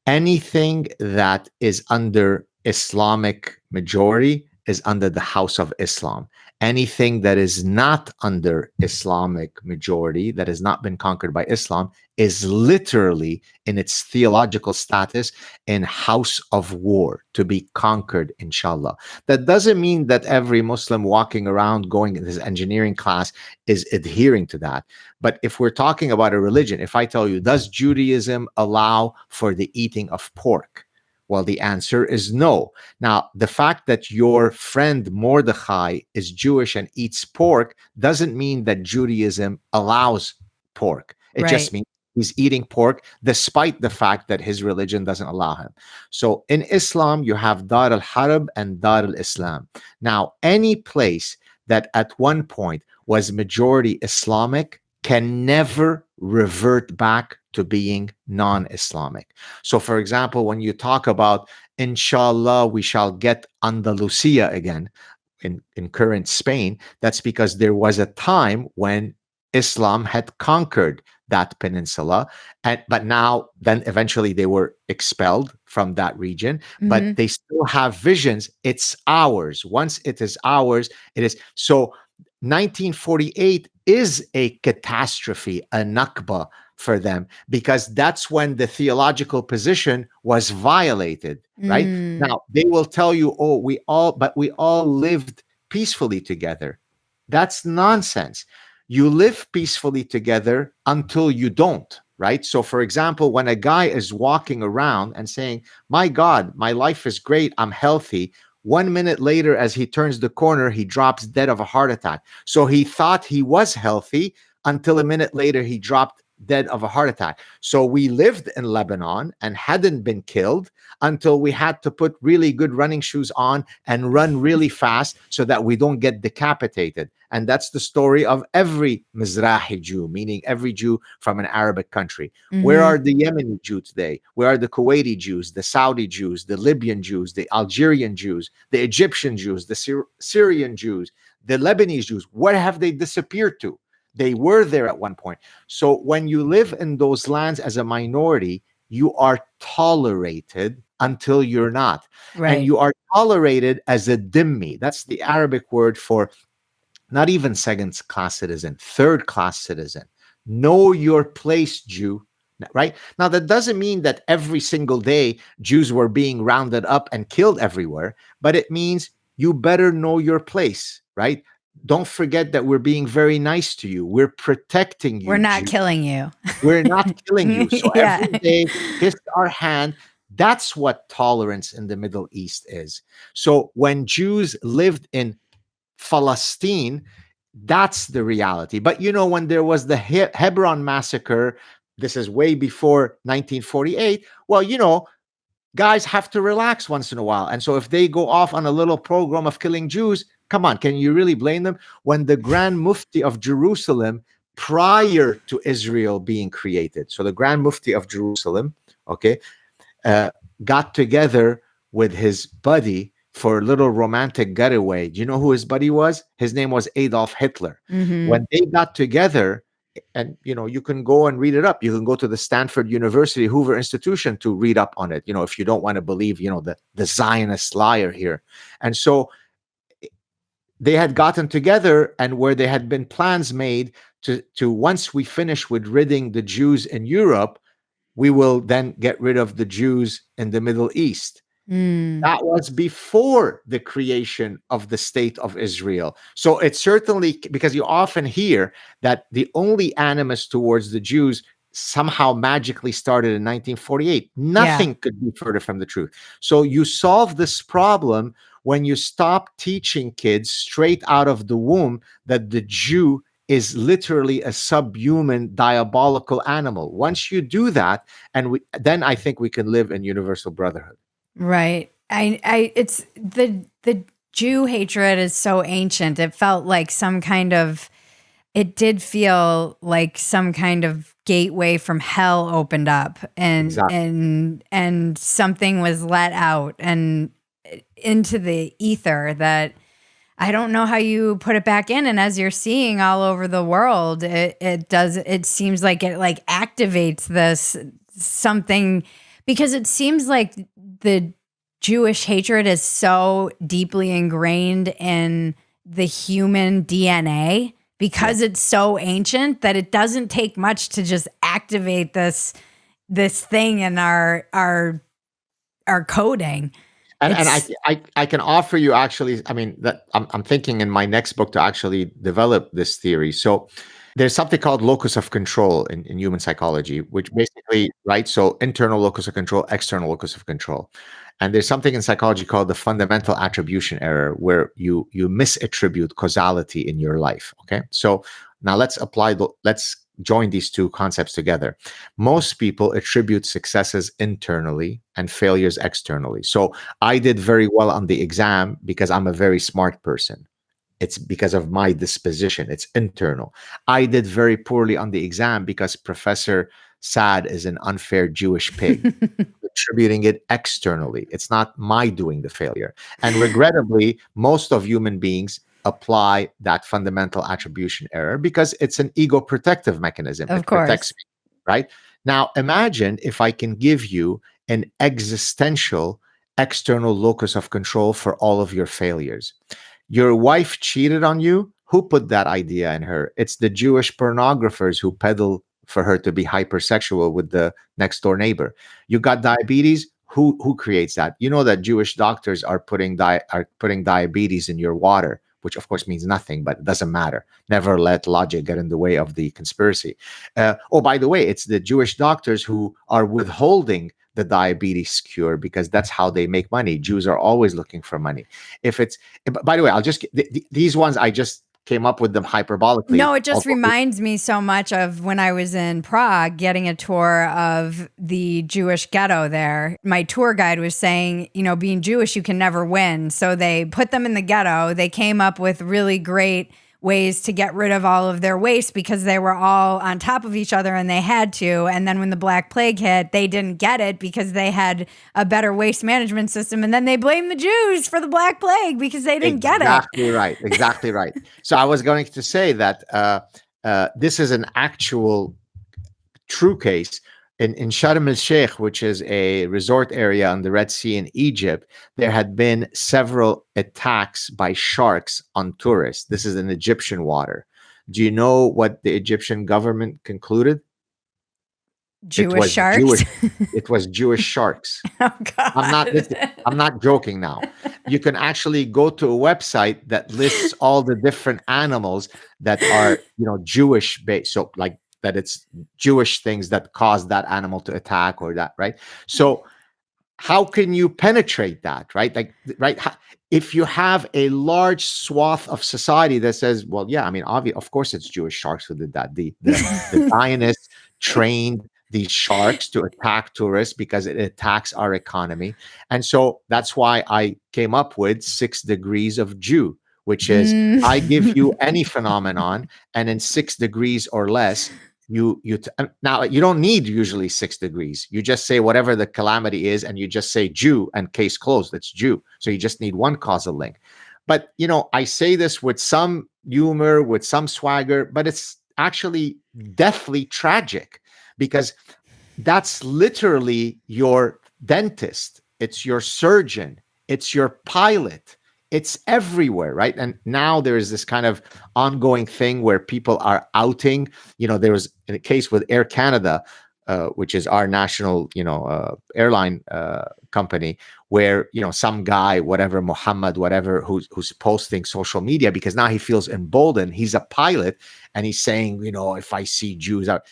Anything that is under Islamic majority is under the house of Islam. Anything that is not under Islamic majority, that has not been conquered by Islam, is literally in its theological status in house of war, to be conquered, inshallah. That doesn't mean that every Muslim walking around going in his engineering class is adhering to that. But if we're talking about a religion, if I tell you, does Judaism allow for the eating of pork? Well, the answer is no. Now, the fact that your friend Mordechai is Jewish and eats pork doesn't mean that Judaism allows pork. It just means he's eating pork despite the fact that his religion doesn't allow him. So in Islam, you have Dar al-Harb and Dar al-Islam. Now, any place that at one point was majority Islamic can never revert back to being non-Islamic. So, for example, when you talk about, inshallah, we shall get Andalusia again in current Spain, that's because there was a time when Islam had conquered that peninsula, but now, then eventually they were expelled from that region, but they still have visions. It's ours. Once it is ours, it is. So 1948 is a catastrophe, a Nakba for them, because that's when the theological position was violated, right? Now, they will tell you, oh, we all lived peacefully together. That's nonsense. You live peacefully together until you don't, right? So, for example, when a guy is walking around and saying, my God, my life is great, I'm healthy, 1 minute later, as he turns the corner, he drops dead of a heart attack. So he thought he was healthy until a minute later, he dropped dead of a heart attack. So we lived in Lebanon and hadn't been killed until we had to put really good running shoes on and run really fast so that we don't get decapitated. And that's the story of every Mizrahi Jew, meaning every Jew from an Arabic country. Where are the Yemeni Jews today? Where are the Kuwaiti Jews, the Saudi Jews, the Libyan Jews, the Algerian Jews, the Egyptian Jews, the Syrian Jews, the Lebanese Jews? Where have they disappeared to? They were there at one point. So when you live in those lands as a minority, you are tolerated until you're not. Right. And you are tolerated as a dhimmi. That's the Arabic word for not even second-class citizen, third-class citizen. Know your place, Jew. Right? Now, that doesn't mean that every single day Jews were being rounded up and killed everywhere, but it means you better know your place, right? Don't forget that we're being very nice to you. We're protecting you. We're not Jew. killing you. We're not killing you. So Yeah. every day, kiss our hand. That's what tolerance in the Middle East is. So when Jews lived in Palestine, that's the reality. But when there was the Hebron massacre, this is way before 1948. Well, guys have to relax once in a while. And so if they go off on a little program of killing Jews, come on, can you really blame them? When the Grand Mufti of Jerusalem, prior to Israel being created, so the Grand Mufti of Jerusalem, got together with his buddy for a little romantic getaway. Do you know who his buddy was? His name was Adolf Hitler. When they got together, and you can go and read it up. You can go to the Stanford University Hoover Institution to read up on it, if you don't want to believe, the Zionist liar here. And so they had gotten together, and where there had been plans made to once we finish with ridding the Jews in Europe, we will then get rid of the Jews in the Middle East. That was before the creation of the state of Israel. So it's certainly, because you often hear that the only animus towards the Jews somehow magically started in 1948. Nothing could be further from the truth. So you solve this problem when you stop teaching kids straight out of the womb that the Jew is literally a subhuman, diabolical animal. Once you do that, then I think we can live in universal brotherhood. Right. It's the Jew hatred is so ancient. It felt like it did feel like some kind of gateway from hell opened up, and Exactly. and something was let out and into the ether that I don't know how you put it back in. And as you're seeing all over the world, it seems like it like activates this something, because it seems like the Jewish hatred is so deeply ingrained in the human DNA, because it's so ancient, that it doesn't take much to just activate this thing in our coding. And I can offer you, actually, I mean, that I'm thinking in my next book to actually develop this theory. So there's something called locus of control in human psychology, which basically, right? So internal locus of control, external locus of control. And there's something in psychology called the fundamental attribution error, where you misattribute causality in your life. Okay. So now let's join these two concepts together. Most people attribute successes internally and failures externally. So I did very well on the exam because I'm a very smart person. It's because of my disposition. It's internal. I did very poorly on the exam because Professor Saad is an unfair Jewish pig. Attributing it externally. It's not my doing the failure. And regrettably, most of human beings apply that fundamental attribution error because it's an ego protective mechanism. Of It course. protects me, right? Now, imagine if I can give you an existential external locus of control for all of your failures. Your wife cheated on you. Who put that idea in her? It's the Jewish pornographers who peddle for her to be hypersexual with the next door neighbor. You got diabetes. Who creates that? You know that Jewish doctors are putting diabetes in your water, which of course means nothing, but it doesn't matter. Never let logic get in the way of the conspiracy. Oh, by the way, it's the Jewish doctors who are withholding the diabetes cure because that's how they make money. Jews are always looking for money. By the way, I'll just these ones I just came up with them hyperbolically. No, it just reminds me so much of when I was in Prague getting a tour of the Jewish ghetto there. My tour guide was saying, being Jewish, you can never win. So they put them in the ghetto. They came up with really great ways to get rid of all of their waste because they were all on top of each other and they had to. And then when the Black Plague hit, they didn't get it because they had a better waste management system. And then they blamed the Jews for the Black Plague because they didn't get it. Exactly right. So I was going to say that this is an actual true case. In Sharm el-Sheikh, which is a resort area on the Red Sea in Egypt, there had been several attacks by sharks on tourists. This is in Egyptian water. Do you know what the Egyptian government concluded? Jewish sharks? It was Jewish sharks. Oh, God. I'm not joking now. You can actually go to a website that lists all the different animals that are, Jewish based. So like, that it's Jewish things that cause that animal to attack or that, right? So how can you penetrate that, right? If you have a large swath of society that says, well, yeah, I mean, of course it's Jewish sharks who did that. The Zionists trained these sharks to attack tourists because it attacks our economy. And so that's why I came up with 6 degrees of Jew, which is I give you any phenomenon, and in 6 degrees or less, now you don't need usually 6 degrees. You just say whatever the calamity is, and you just say Jew and case closed. That's Jew. So you just need one causal link. But I say this with some humor, with some swagger, but it's actually deathly tragic because that's literally your dentist. It's your surgeon. It's your pilot. It's everywhere, right? And now there is this kind of ongoing thing where people are outing. There was a case with Air Canada which is our national, airline company, where some guy, whatever, Muhammad, whatever, who's posting social media because now he feels emboldened. He's a pilot, and he's saying, if I see Jews out,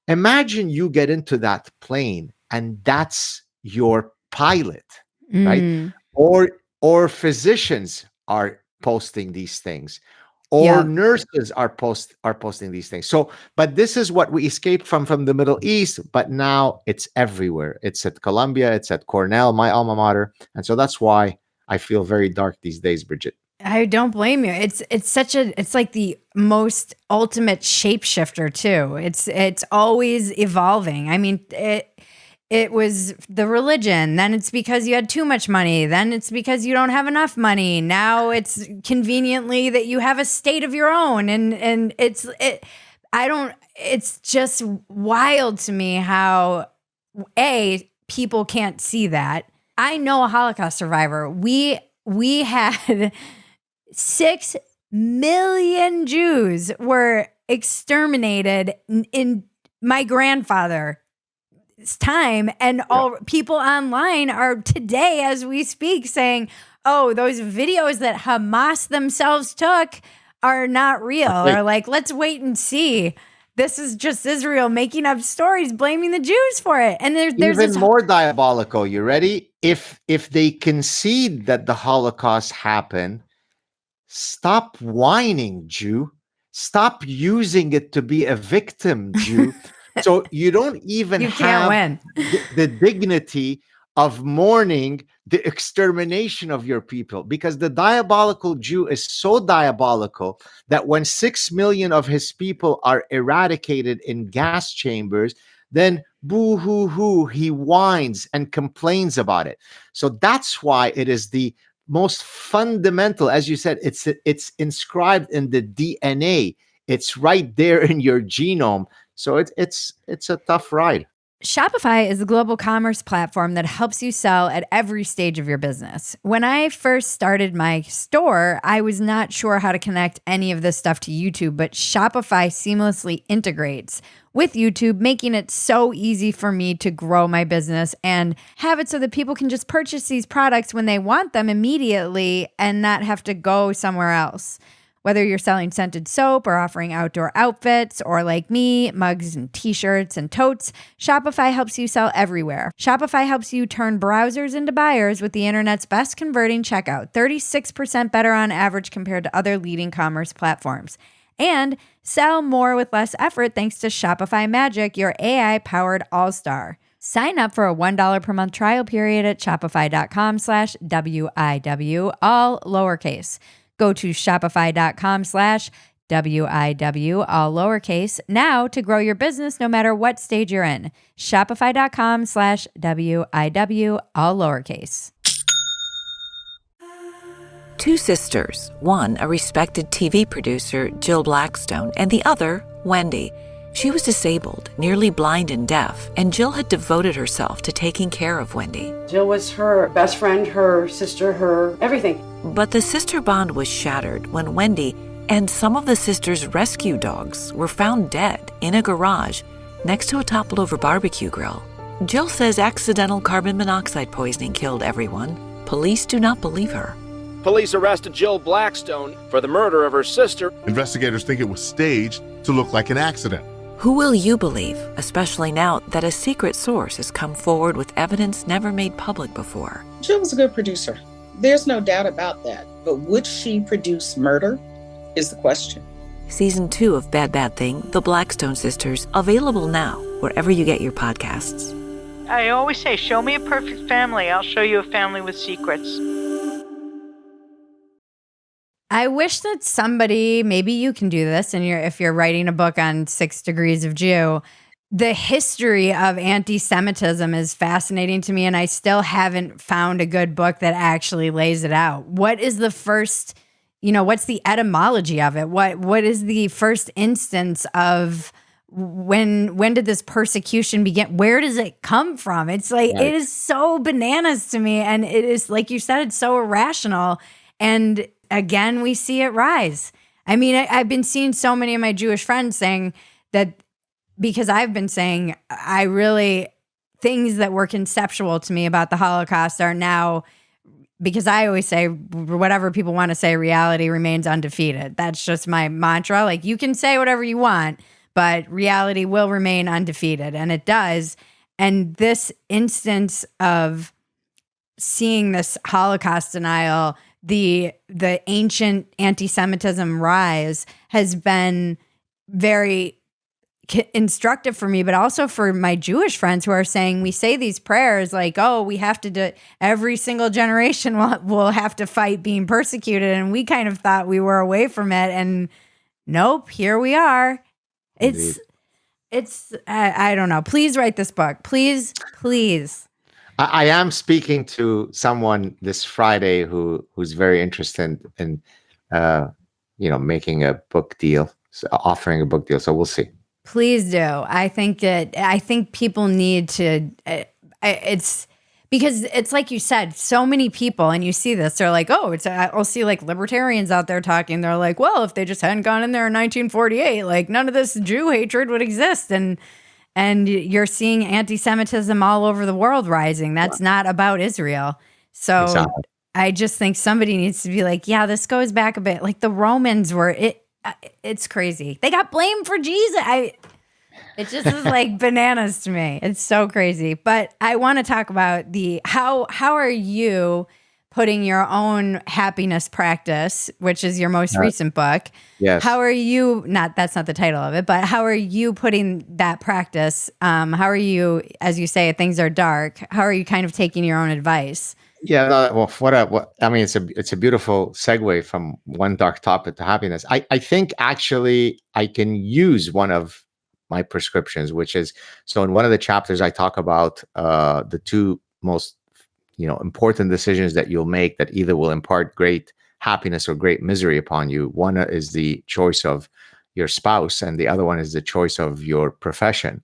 imagine you get into that plane and that's your pilot, right? Or physicians are posting these things, or nurses are posting these things. So, but this is what we escaped from the Middle East, but now it's everywhere. It's at Columbia, it's at Cornell, my alma mater, and so that's why I feel very dark these days, Bridget. I don't blame you. It's like the most ultimate shapeshifter too. It's always evolving. I mean, it was the religion, then it's because you had too much money, then it's because you don't have enough money. Now it's conveniently that you have a state of your own, and it's just wild to me how people can't see that. I know a Holocaust survivor. We had 6 million Jews were exterminated in my grandfather's time, and all people online are today as we speak saying, oh, those videos that Hamas themselves took are not real, or like, let's wait and see. This is just Israel making up stories, blaming the Jews for it. And there's even more diabolical. You ready? If they concede that the Holocaust happened, stop whining, Jew. Stop using it to be a victim, Jew. So you don't even have the dignity of mourning the extermination of your people, because the diabolical Jew is so diabolical that when 6 million of his people are eradicated in gas chambers, then boo hoo hoo, he whines and complains about it. So that's why it is the most fundamental, as you said, it's inscribed in the DNA. It's right there in your genome. So it's a tough ride. Shopify is a global commerce platform that helps you sell at every stage of your business. When I first started my store, I was not sure how to connect any of this stuff to YouTube, but Shopify seamlessly integrates with YouTube, making it so easy for me to grow my business and have it so that people can just purchase these products when they want them immediately and not have to go somewhere else. Whether you're selling scented soap or offering outdoor outfits, or like me, mugs and t-shirts and totes, Shopify helps you sell everywhere. Shopify helps you turn browsers into buyers with the internet's best converting checkout, 36% better on average compared to other leading commerce platforms. And sell more with less effort thanks to Shopify Magic, your AI-powered all-star. Sign up for a $1 per month trial period at shopify.com/WIW, all lowercase. Go to shopify.com/WIW, all lowercase, now to grow your business no matter what stage you're in. Shopify.com/WIW, all lowercase. Two sisters, one a respected TV producer, Jill Blackstone, and the other, Wendy. She was disabled, nearly blind and deaf, and Jill had devoted herself to taking care of Wendy. Jill was her best friend, her sister, her everything. But the sister bond was shattered when Wendy and some of the sisters' rescue dogs were found dead in a garage next to a toppled-over barbecue grill. Jill says accidental carbon monoxide poisoning killed everyone. Police do not believe her. Police arrested Jill Blackstone for the murder of her sister. Investigators think it was staged to look like an accident. Who will you believe, especially now that a secret source has come forward with evidence never made public before? Jill was a good producer. There's no doubt about that. But would she produce murder is the question. Season 2 of Bad Bad Thing, The Blackstone Sisters, available now wherever you get your podcasts. I always say, show me a perfect family. I'll show you a family with secrets. I wish that somebody, maybe you can do this, and if you're writing a book on 6 Degrees of Jew, the history of anti-Semitism is fascinating to me, and I still haven't found a good book that actually lays it out. What is the first, what's the etymology of it? What is the first instance of when did this persecution begin? Where does it come from? It's like, It is so bananas to me, and it is, like you said, it's so irrational, and again, we see it rise. I mean, I've been seeing so many of my Jewish friends saying that because I've been saying things that were conceptual to me about the Holocaust are now, because I always say whatever people want to say, reality remains undefeated. That's just my mantra. Like, you can say whatever you want, but reality will remain undefeated. And it does. And this instance of seeing this Holocaust denial, the ancient anti-Semitism rise, has been very instructive for me, but also for my Jewish friends who are saying, we say these prayers like, oh, we have to do, every single generation will have to fight being persecuted. And we kind of thought we were away from it. And nope, here we are. It's I don't know. Please write this book. Please. I am speaking to someone this Friday who's very interested in, making a book deal, offering a book deal. So we'll see. Please do. I think people need to, it's because it's like you said, so many people, and you see this, they're like, oh, I'll see like libertarians out there talking. They're like, well, if they just hadn't gone in there in 1948, like none of this Jew hatred would exist. And you're seeing anti-Semitism all over the world rising. That's not about Israel. So exactly. I just think somebody needs to be like, yeah, this goes back a bit. Like the Romans were, it's crazy. They got blamed for Jesus. It just is like bananas to me. It's so crazy. But I want to talk about how are you putting your own happiness practice, which is your most recent book. Yes. How are you, that's not the title of it, but how are you putting that practice? How are you, as you say, things are dark. How are you kind of taking your own advice? Yeah, no, well, I mean, it's a beautiful segue from one dark topic to happiness. I think actually I can use one of my prescriptions, which is, so in one of the chapters I talk about the two most important decisions that you'll make that either will impart great happiness or great misery upon you. One is the choice of your spouse, and the other one is the choice of your profession.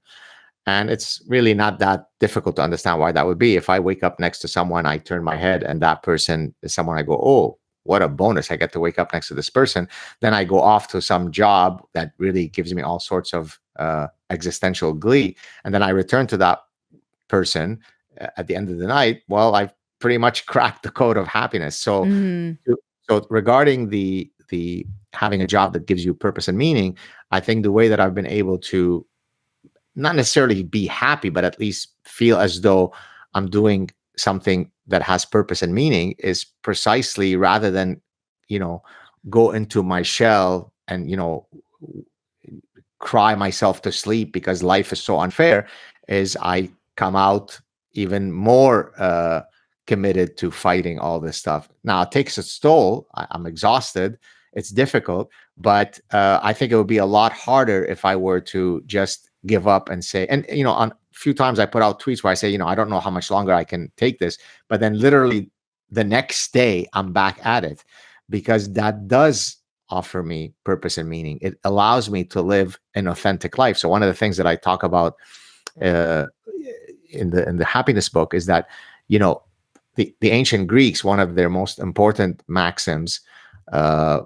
And it's really not that difficult to understand why that would be. If I wake up next to someone, I turn my head and that person is someone I go, oh, what a bonus. I get to wake up next to this person. Then I go off to some job that really gives me all sorts of existential glee. And then I return to that person at the end of the night. Well, I've pretty much cracked the code of happiness. So, so regarding the having a job that gives you purpose and meaning, I think the way that I've been able to not necessarily be happy, but at least feel as though I'm doing something that has purpose and meaning is precisely, rather than, go into my shell and, cry myself to sleep because life is so unfair, is I come out even more committed to fighting all this stuff. Now it takes its toll. I'm exhausted. It's difficult, but I think it would be a lot harder if I were to just give up and say, and on a few times I put out tweets where I say, I don't know how much longer I can take this, but then literally the next day I'm back at it, because that does offer me purpose and meaning. It allows me to live an authentic life. So one of the things that I talk about in the happiness book is that, the ancient Greeks, one of their most important maxims, a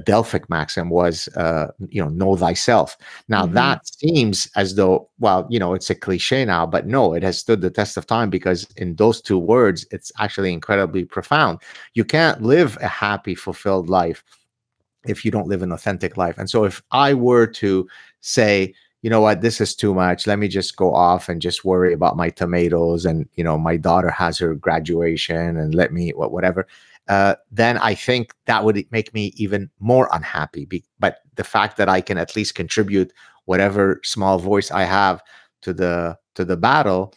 Delphic maxim, was, know thyself. Now that seems as though, well, it's a cliche now, but no, it has stood the test of time, because in those two words, it's actually incredibly profound. You can't live a happy, fulfilled life if you don't live an authentic life. And so if I were to say, you know what, this is too much, let me just go off and just worry about my tomatoes, and my daughter has her graduation, and let me whatever, then I think that would make me even more unhappy. But the fact that I can at least contribute whatever small voice I have to the battle,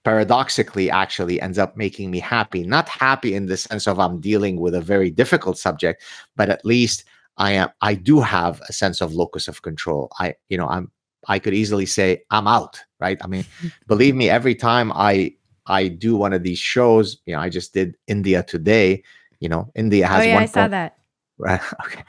paradoxically actually ends up making me happy. Not happy in the sense of I'm dealing with a very difficult subject, but at least I do have a sense of locus of control. I could easily say I'm out, right? I mean, believe me, every time I do one of these shows, I just did India Today. India has I saw that. Right. Okay.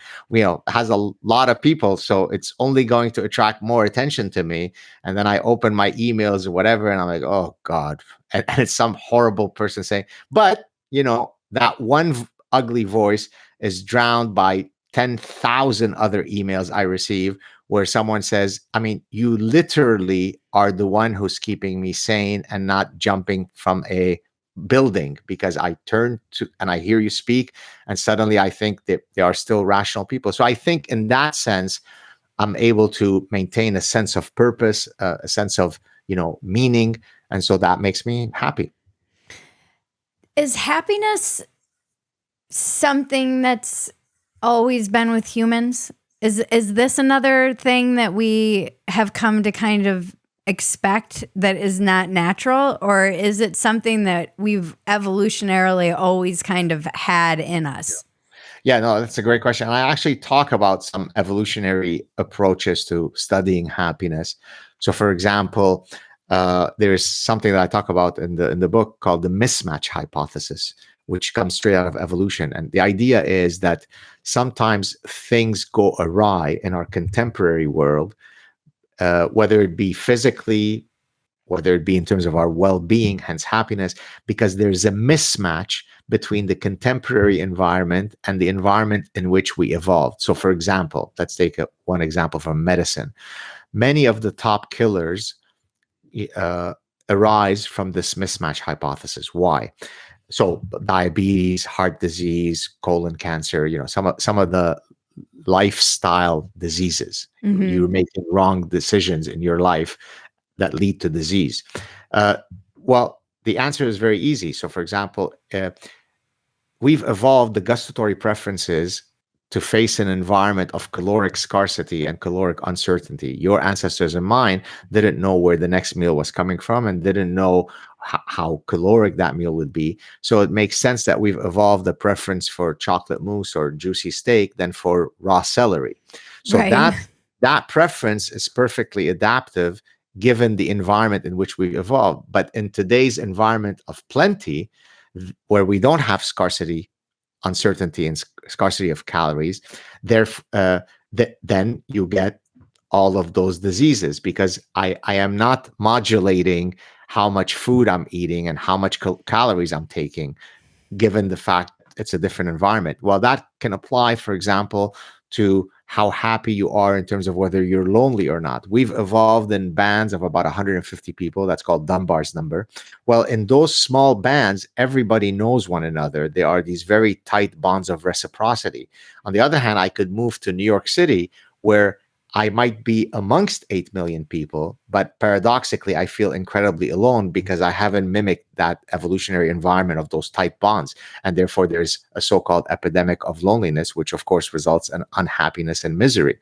Has a lot of people, so it's only going to attract more attention to me. And then I open my emails or whatever, and I'm like, oh God. And it's some horrible person saying, but that one ugly voice is drowned by 10,000 other emails I receive where someone says, I mean, you literally are the one who's keeping me sane and not jumping from a building, because I turn to and I hear you speak, and suddenly I think that they are still rational people. So I think in that sense, I'm able to maintain a sense of purpose, a sense of, meaning. And so that makes me happy. Is happiness something that's always been with humans? Is this another thing that we have come to kind of expect that is not natural, or is it something that we've evolutionarily always kind of had in us? Yeah, no, that's a great question. I actually talk about some evolutionary approaches to studying happiness. So, for example, there's something that I talk about in the book called the mismatch hypothesis, which comes straight out of evolution. And the idea is that sometimes things go awry in our contemporary world, whether it be physically, whether it be in terms of our well-being, hence happiness, because there's a mismatch between the contemporary environment and the environment in which we evolved. So, for example, let's take one example from medicine. Many of the top killers arise from this mismatch hypothesis. Why? So, diabetes, heart disease, colon cancer, some of the lifestyle diseases. Mhm. You're making wrong decisions in your life that lead to disease. Well, the answer is very easy. So, for example, we've evolved the gustatory preferences to face an environment of caloric scarcity and caloric uncertainty. Your ancestors and mine didn't know where the next meal was coming from and didn't know how caloric that meal would be. So it makes sense that we've evolved a preference for chocolate mousse or juicy steak than for raw celery. So Right. that preference is perfectly adaptive given the environment in which we evolved. But in today's environment of plenty, where we don't have scarcity, uncertainty, and scarcity of calories, then you get all of those diseases, because I am not modulating how much food I'm eating and how much calories I'm taking, given the fact it's a different environment. Well, that can apply, for example, to how happy you are in terms of whether you're lonely or not. We've evolved in bands of about 150 people. That's called Dunbar's number. Well, in those small bands, everybody knows one another. There are these very tight bonds of reciprocity. On the other hand, I could move to New York City, where I might be amongst 8 million people, but paradoxically, I feel incredibly alone because I haven't mimicked that evolutionary environment of those tight bonds. And therefore, there's a so-called epidemic of loneliness, which of course results in unhappiness and misery.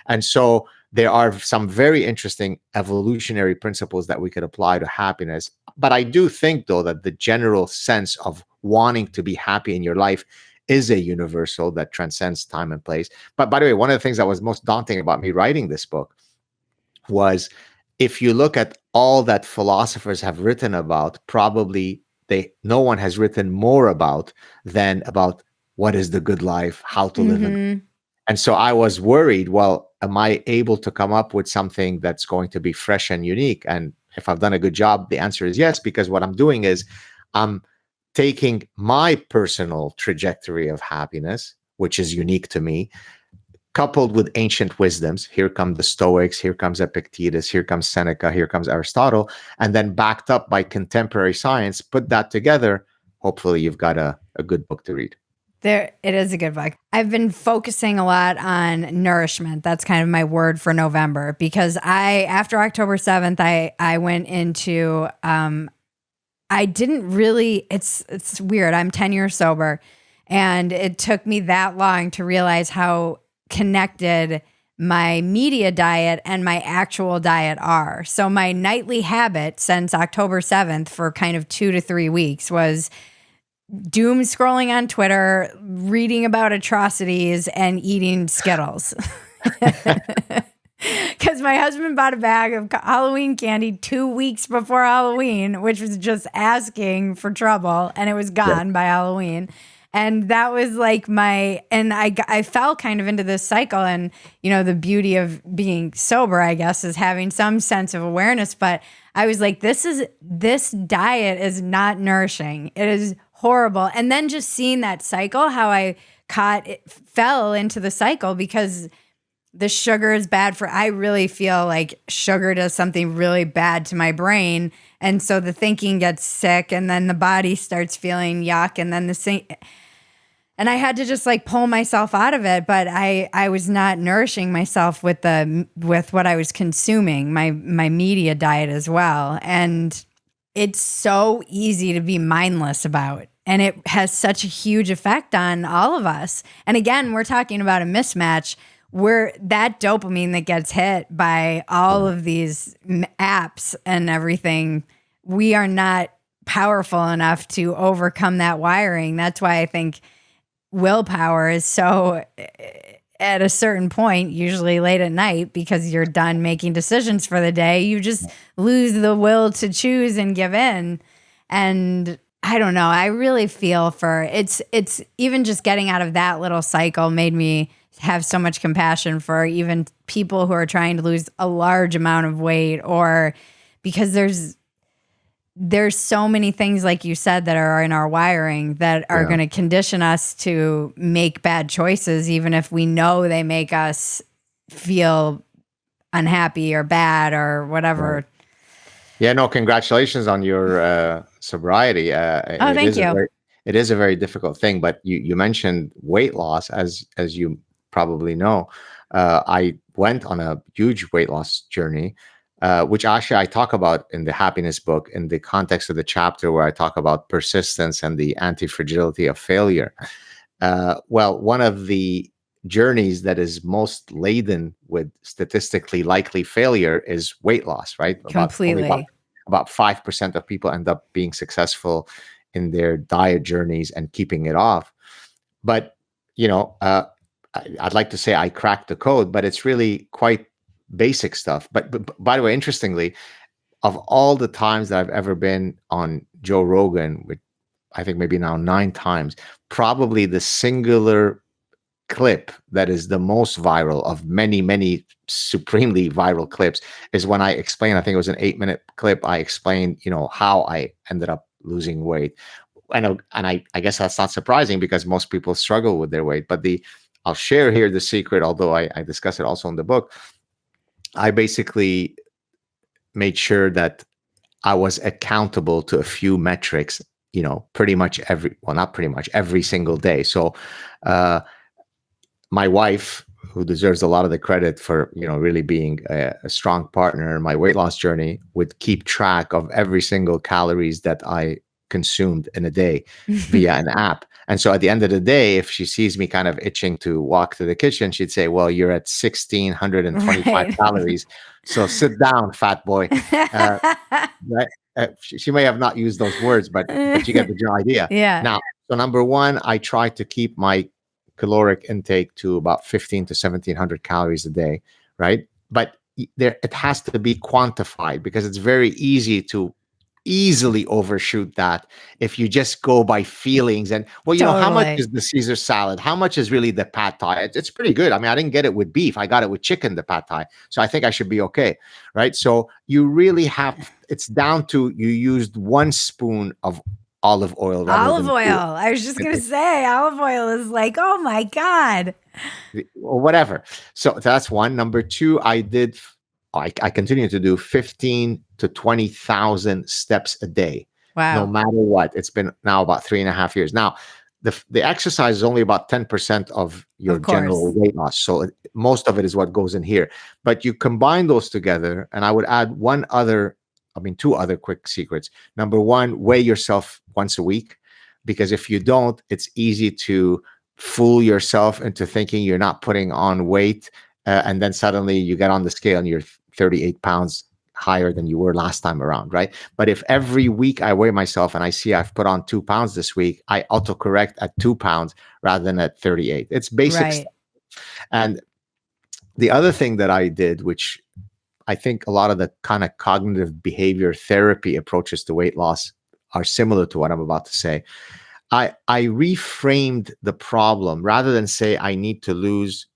And so there are some very interesting evolutionary principles that we could apply to happiness. But I do think, though, that the general sense of wanting to be happy in your life is a universal that transcends time and place. But by the way, one of the things that was most daunting about me writing this book was, if you look at all that philosophers have written about, probably no one has written more about than about what is the good life, how to live in. And so I was worried, well, am I able to come up with something that's going to be fresh and unique? And if I've done a good job, the answer is yes, because what I'm doing is I'm taking my personal trajectory of happiness, which is unique to me, coupled with ancient wisdoms. Here come the Stoics, here comes Epictetus, here comes Seneca, here comes Aristotle, and then backed up by contemporary science. Put that together, hopefully you've got a good book to read. It is a good book. I've been focusing a lot on nourishment. That's kind of my word for November, because after October 7th, I went into, I didn't really, it's weird. I'm 10 years sober, and it took me that long to realize how connected my media diet and my actual diet are. So my nightly habit since October 7th for kind of 2 to 3 weeks was doom scrolling on Twitter, reading about atrocities, and eating Skittles. Because my husband bought a bag of Halloween candy 2 weeks before Halloween, which was just asking for trouble, and it was gone by Halloween. And that was like I fell kind of into this cycle. And, the beauty of being sober, I guess, is having some sense of awareness. But I was like, this diet is not nourishing. It is horrible. And then just seeing that cycle, how I fell into the cycle, because the sugar is bad for, I really feel like sugar does something really bad to my brain. And so the thinking gets sick, and then the body starts feeling yuck, and then and I had to just like pull myself out of it. But I was not nourishing myself with what I was consuming, my media diet as well. And it's so easy to be mindless about. And it has such a huge effect on all of us. And again, we're talking about a mismatch where that dopamine that gets hit by all of these apps and everything, we are not powerful enough to overcome that wiring. That's why I think willpower is so, at a certain point, usually late at night, because you're done making decisions for the day, you just lose the will to choose and give in. And I don't know, I really feel for it's even just getting out of that little cycle made me have so much compassion for even people who are trying to lose a large amount of weight, or because there's so many things, like you said, that are in our wiring that are going to condition us to make bad choices, even if we know they make us feel unhappy or bad or whatever. Right. Yeah, no, congratulations on your sobriety. Thank you. It is a very difficult thing, but you mentioned weight loss, as you probably know. I went on a huge weight loss journey, which actually I talk about in the happiness book in the context of the chapter where I talk about persistence and the anti-fragility of failure. Well, one of the journeys that is most laden with statistically likely failure is weight loss, right? Completely. About 5% of people end up being successful in their diet journeys and keeping it off. But, I'd like to say I cracked the code, but it's really quite basic stuff. But by the way, interestingly, of all the times that I've ever been on Joe Rogan, which I think maybe now 9 times, probably the singular clip that is the most viral of many, many supremely viral clips is when I explained, I think it was an 8-minute clip. I explained, how I ended up losing weight. And I guess that's not surprising because most people struggle with their weight. But I'll share here the secret, although I discuss it also in the book. I basically made sure that I was accountable to a few metrics, pretty much every single day. So my wife, who deserves a lot of the credit for, really being a strong partner in my weight loss journey, would keep track of every single calories that I consumed in a day via an app. And so at the end of the day, if she sees me kind of itching to walk to the kitchen, she'd say, well, you're at 1,625 calories. So sit down, fat boy. Right? She may have not used those words, but you get the general idea. Yeah. Now, so number one, I try to keep my caloric intake to about 1,500 to 1,700 calories a day, right? But it has to be quantified because it's very easy to easily overshoot that if you just go by feelings and how much is the Caesar salad, how much is really the pad thai? It's pretty good. I mean, I didn't get it with beef, I got it with chicken, the pad thai, so I think I should be okay, right? So you really it's down to you used 1 spoon of olive oil. I was just gonna say olive oil is like, oh my God, or whatever. So that's one. Number two, I continue to do 15 to 20,000 steps a day. Wow. No matter what. It's been now about 3.5 years. Now, the exercise is only about 10% of your general weight loss. So most of it is what goes in here. But you combine those together, and I would add two other quick secrets. Number one, weigh yourself once a week, because if you don't, it's easy to fool yourself into thinking you're not putting on weight. And then suddenly you get on the scale and you're 38 pounds higher than you were last time around, right? But if every week I weigh myself and I see I've put on 2 pounds this week, I autocorrect at 2 pounds rather than at 38. It's basic stuff. And the other thing that I did, which I think a lot of the kind of cognitive behavior therapy approaches to weight loss are similar to what I'm about to say. I reframed the problem rather than say I need to lose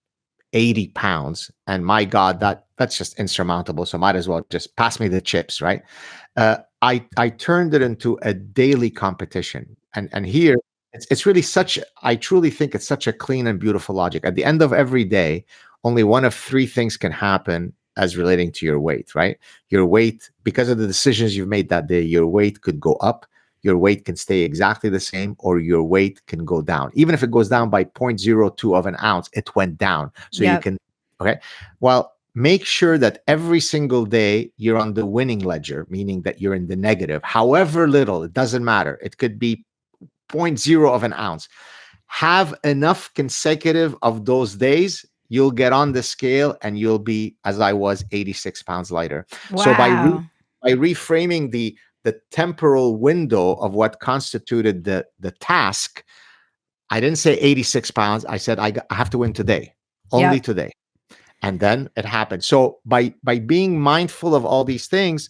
80 pounds and my God, that's just insurmountable, so might as well just pass me the chips, right? I turned it into a daily competition, and here it's really I truly think it's such a clean and beautiful logic. At the end of every day, only one of three things can happen as relating to your weight, right? Your weight, because of the decisions you've made that day, your weight could go up, your weight can stay exactly the same, or your weight can go down. Even if it goes down by 0.02 of an ounce, it went down. So you can, okay. Well, make sure that every single day you're on the winning ledger, meaning that you're in the negative, however little, it doesn't matter. It could be 0.0 of an ounce. Have enough consecutive of those days, you'll get on the scale and you'll be, as I was, 86 pounds lighter. Wow. So by reframing the temporal window of what constituted the task, I didn't say 86 pounds. I said, I have to win today, only today. And then it happened. So by being mindful of all these things,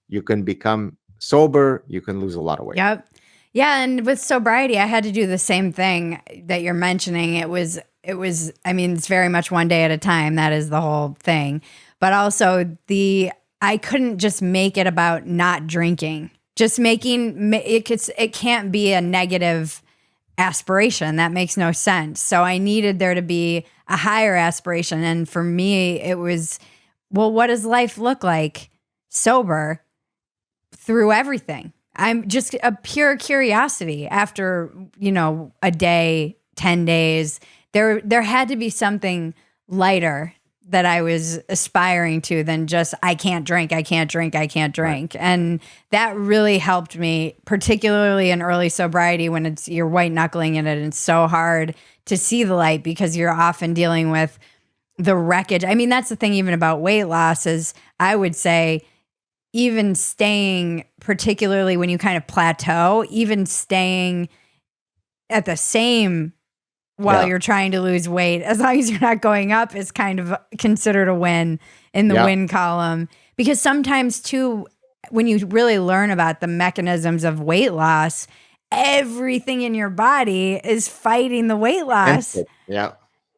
you can become sober, you can lose a lot of weight. Yep. Yeah. And with sobriety, I had to do the same thing that you're mentioning. It was, I mean, it's very much one day at a time. That is the whole thing. But also I couldn't just make it about not drinking. Just making it can't be a negative aspiration. That makes no sense. So I needed there to be a higher aspiration. And for me, it was, well, what does life look like sober through everything? I'm just a pure curiosity after, a day, 10 days, there had to be something lighter that I was aspiring to than just, I can't drink. Right. And that really helped me, particularly in early sobriety when you're white knuckling in it. And it's so hard to see the light because you're often dealing with the wreckage. I mean, that's the thing even about weight loss is I would say even staying, particularly when you kind of plateau, even staying at the same while you're trying to lose weight, as long as you're not going up, is kind of considered a win in the win column. Because sometimes too, when you really learn about the mechanisms of weight loss, everything in your body is fighting the weight loss. Yeah.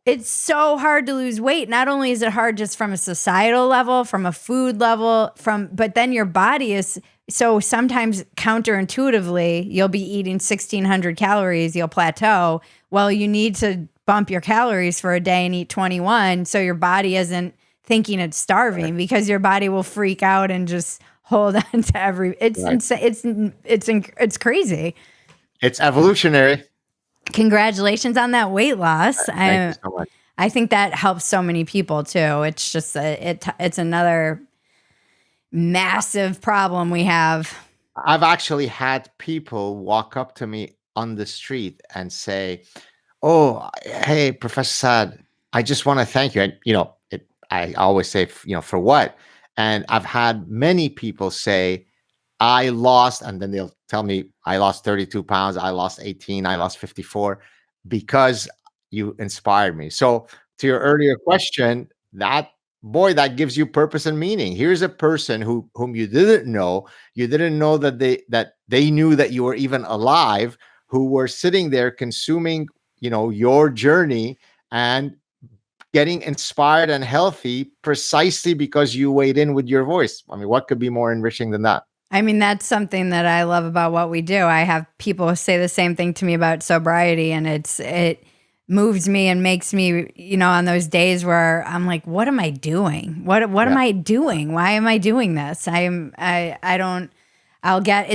It's so hard to lose weight. Not only is it hard just from a societal level, from a food level, but then your body is, so sometimes counterintuitively, you'll be eating 1,600 calories, you'll plateau. Well, you need to bump your calories for a day and eat 21 so your body isn't thinking it's starving because your body will freak out and just hold on to it's crazy. It's evolutionary. Congratulations on that weight loss. Thank you so much. I think that helps so many people too. It's just it's another massive problem we have. I've actually had people walk up to me on the street and say, "Oh, hey, Professor Saad, I just want to thank you." And I always say, for what? And I've had many people say, I lost, and then they'll tell me, I lost 32 pounds, I lost 18, I lost 54 because you inspired me. So to your earlier question, that gives you purpose and meaning. Here's a person whom you didn't know that they knew that you were even alive, who were sitting there consuming, your journey and getting inspired and healthy precisely because you weighed in with your voice. I mean, what could be more enriching than that? I mean, that's something that I love about what we do. I have people say the same thing to me about sobriety, and it moves me and makes me, on those days where I'm like, what am I doing? What am I doing? Why am I doing this? It's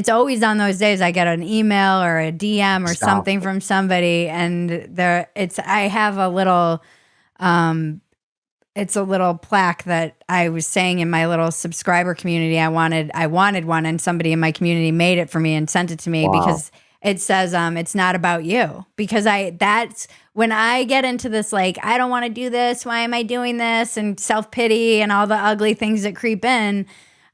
always on those days I get an email or a DM or something from somebody, and I have a little, it's a little plaque that I was saying in my little subscriber community. I wanted one, and somebody in my community made it for me and sent it to me because it says, it's not about you. Because that's when I get into this, like, I don't want to do this. Why am I doing this? And self-pity and all the ugly things that creep in.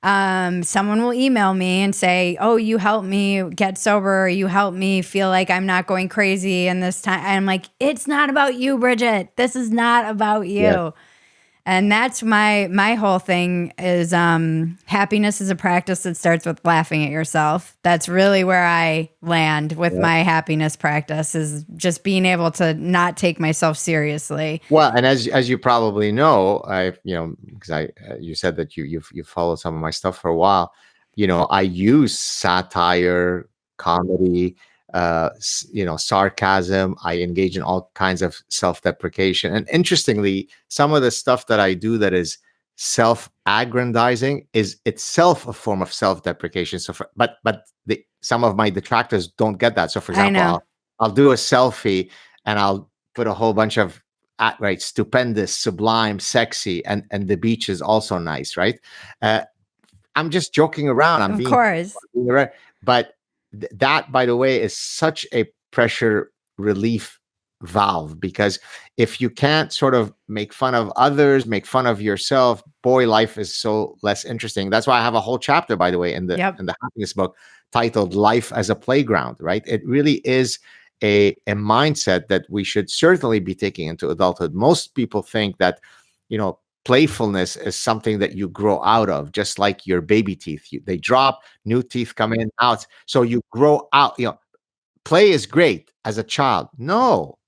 Someone will email me and say, oh, you helped me get sober. Or you helped me feel like I'm not going crazy in this time. And I'm like, it's not about you, Bridget. This is not about you. Yeah. And that's my whole thing is happiness is a practice that starts with laughing at yourself. That's really where I land with my happiness practice, is just being able to not take myself seriously. Well, and as you probably know, because you said that you followed some of my stuff for a while. I use satire, comedy, sarcasm. I engage in all kinds of self-deprecation. And interestingly, some of the stuff that I do that is self-aggrandizing is itself a form of self-deprecation. So, but some of my detractors don't get that. So, for I know. example, I'll do a selfie and I'll put a whole bunch of stupendous, sublime, sexy, and the beach is also nice, right? I'm just joking around. I'm Of being course. but that, by the way, is such a pressure relief valve, because if you can't sort of make fun of others, make fun of yourself, boy, life is so less interesting. That's why I have a whole chapter, by the way, in the happiness book titled "Life as a Playground." Right? It really is a mindset that we should certainly be taking into adulthood. Most people think that, playfulness is something that you grow out of, just like your baby teeth. They drop, new teeth come in, out. So you grow out. Play is great as a child. No,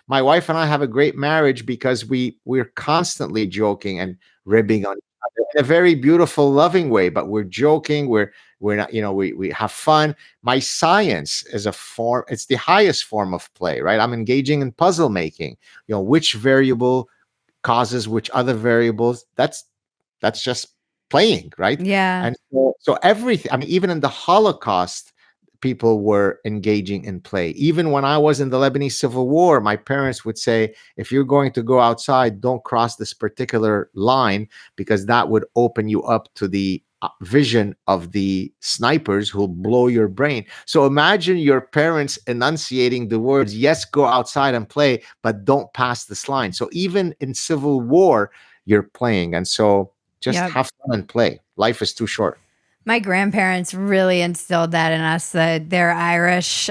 my wife and I have a great marriage because we're constantly joking and ribbing on each other in a very beautiful, loving way. But we're joking. We're not. We have fun. My science is a form. It's the highest form of play, right? I'm engaging in puzzle making. Which variable causes which other variables. That's just playing, right? Yeah. And so everything. I mean, even in the Holocaust, people were engaging in play. Even when I was in the Lebanese Civil War, my parents would say, if you're going to go outside, don't cross this particular line, because that would open you up to the vision of the snipers who'll blow your brain. So imagine your parents enunciating the words, yes, go outside and play, but don't pass this line. So even in civil war, you're playing. And so just have fun and play. Life is too short. My grandparents really instilled that in us, that they're Irish,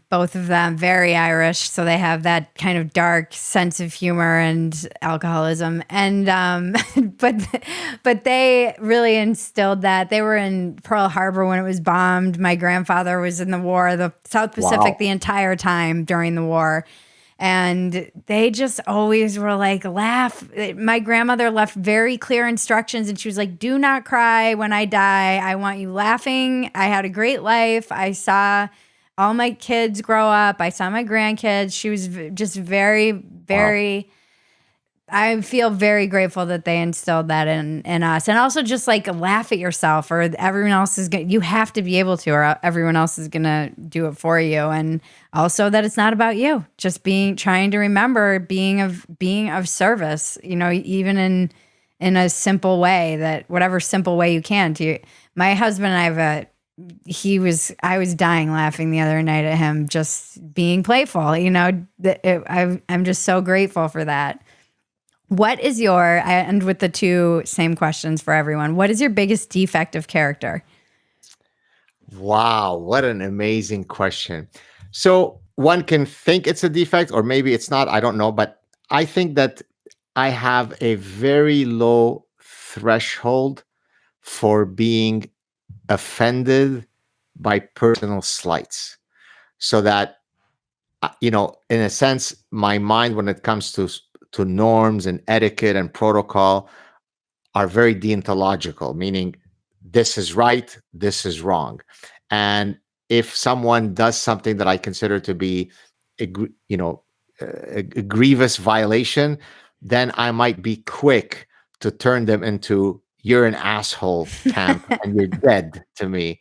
both of them very Irish. So they have that kind of dark sense of humor and alcoholism. And, but they really instilled that. They were in Pearl Harbor when it was bombed. My grandfather was in the war, the South Pacific, the entire time during the war. And they just always were like, laugh. My grandmother left very clear instructions, and she was like, do not cry when I die. I want you laughing. I had a great life. I saw all my kids grow up. I saw my grandkids. She was just very, very... I feel very grateful that they instilled that in us. And also just like laugh at yourself, or everyone else is going to, you have to be able to, or everyone else is going to do it for you. And also that it's not about you, just trying to remember being of service, even in a simple way, that whatever simple way you can to. My husband and I I was dying laughing the other night at him, just being playful, I'm just so grateful for that. What is I end with the two same questions for everyone. What is your biggest defect of character? Wow, what an amazing question. So one can think it's a defect, or maybe it's not, I don't know, but I think that I have a very low threshold for being offended by personal slights. So that, in a sense, my mind, when it comes to norms and etiquette and protocol, are very deontological, meaning this is right, this is wrong. And if someone does something that I consider to be a grievous violation, then I might be quick to turn them into, you're an asshole camp and you're dead to me.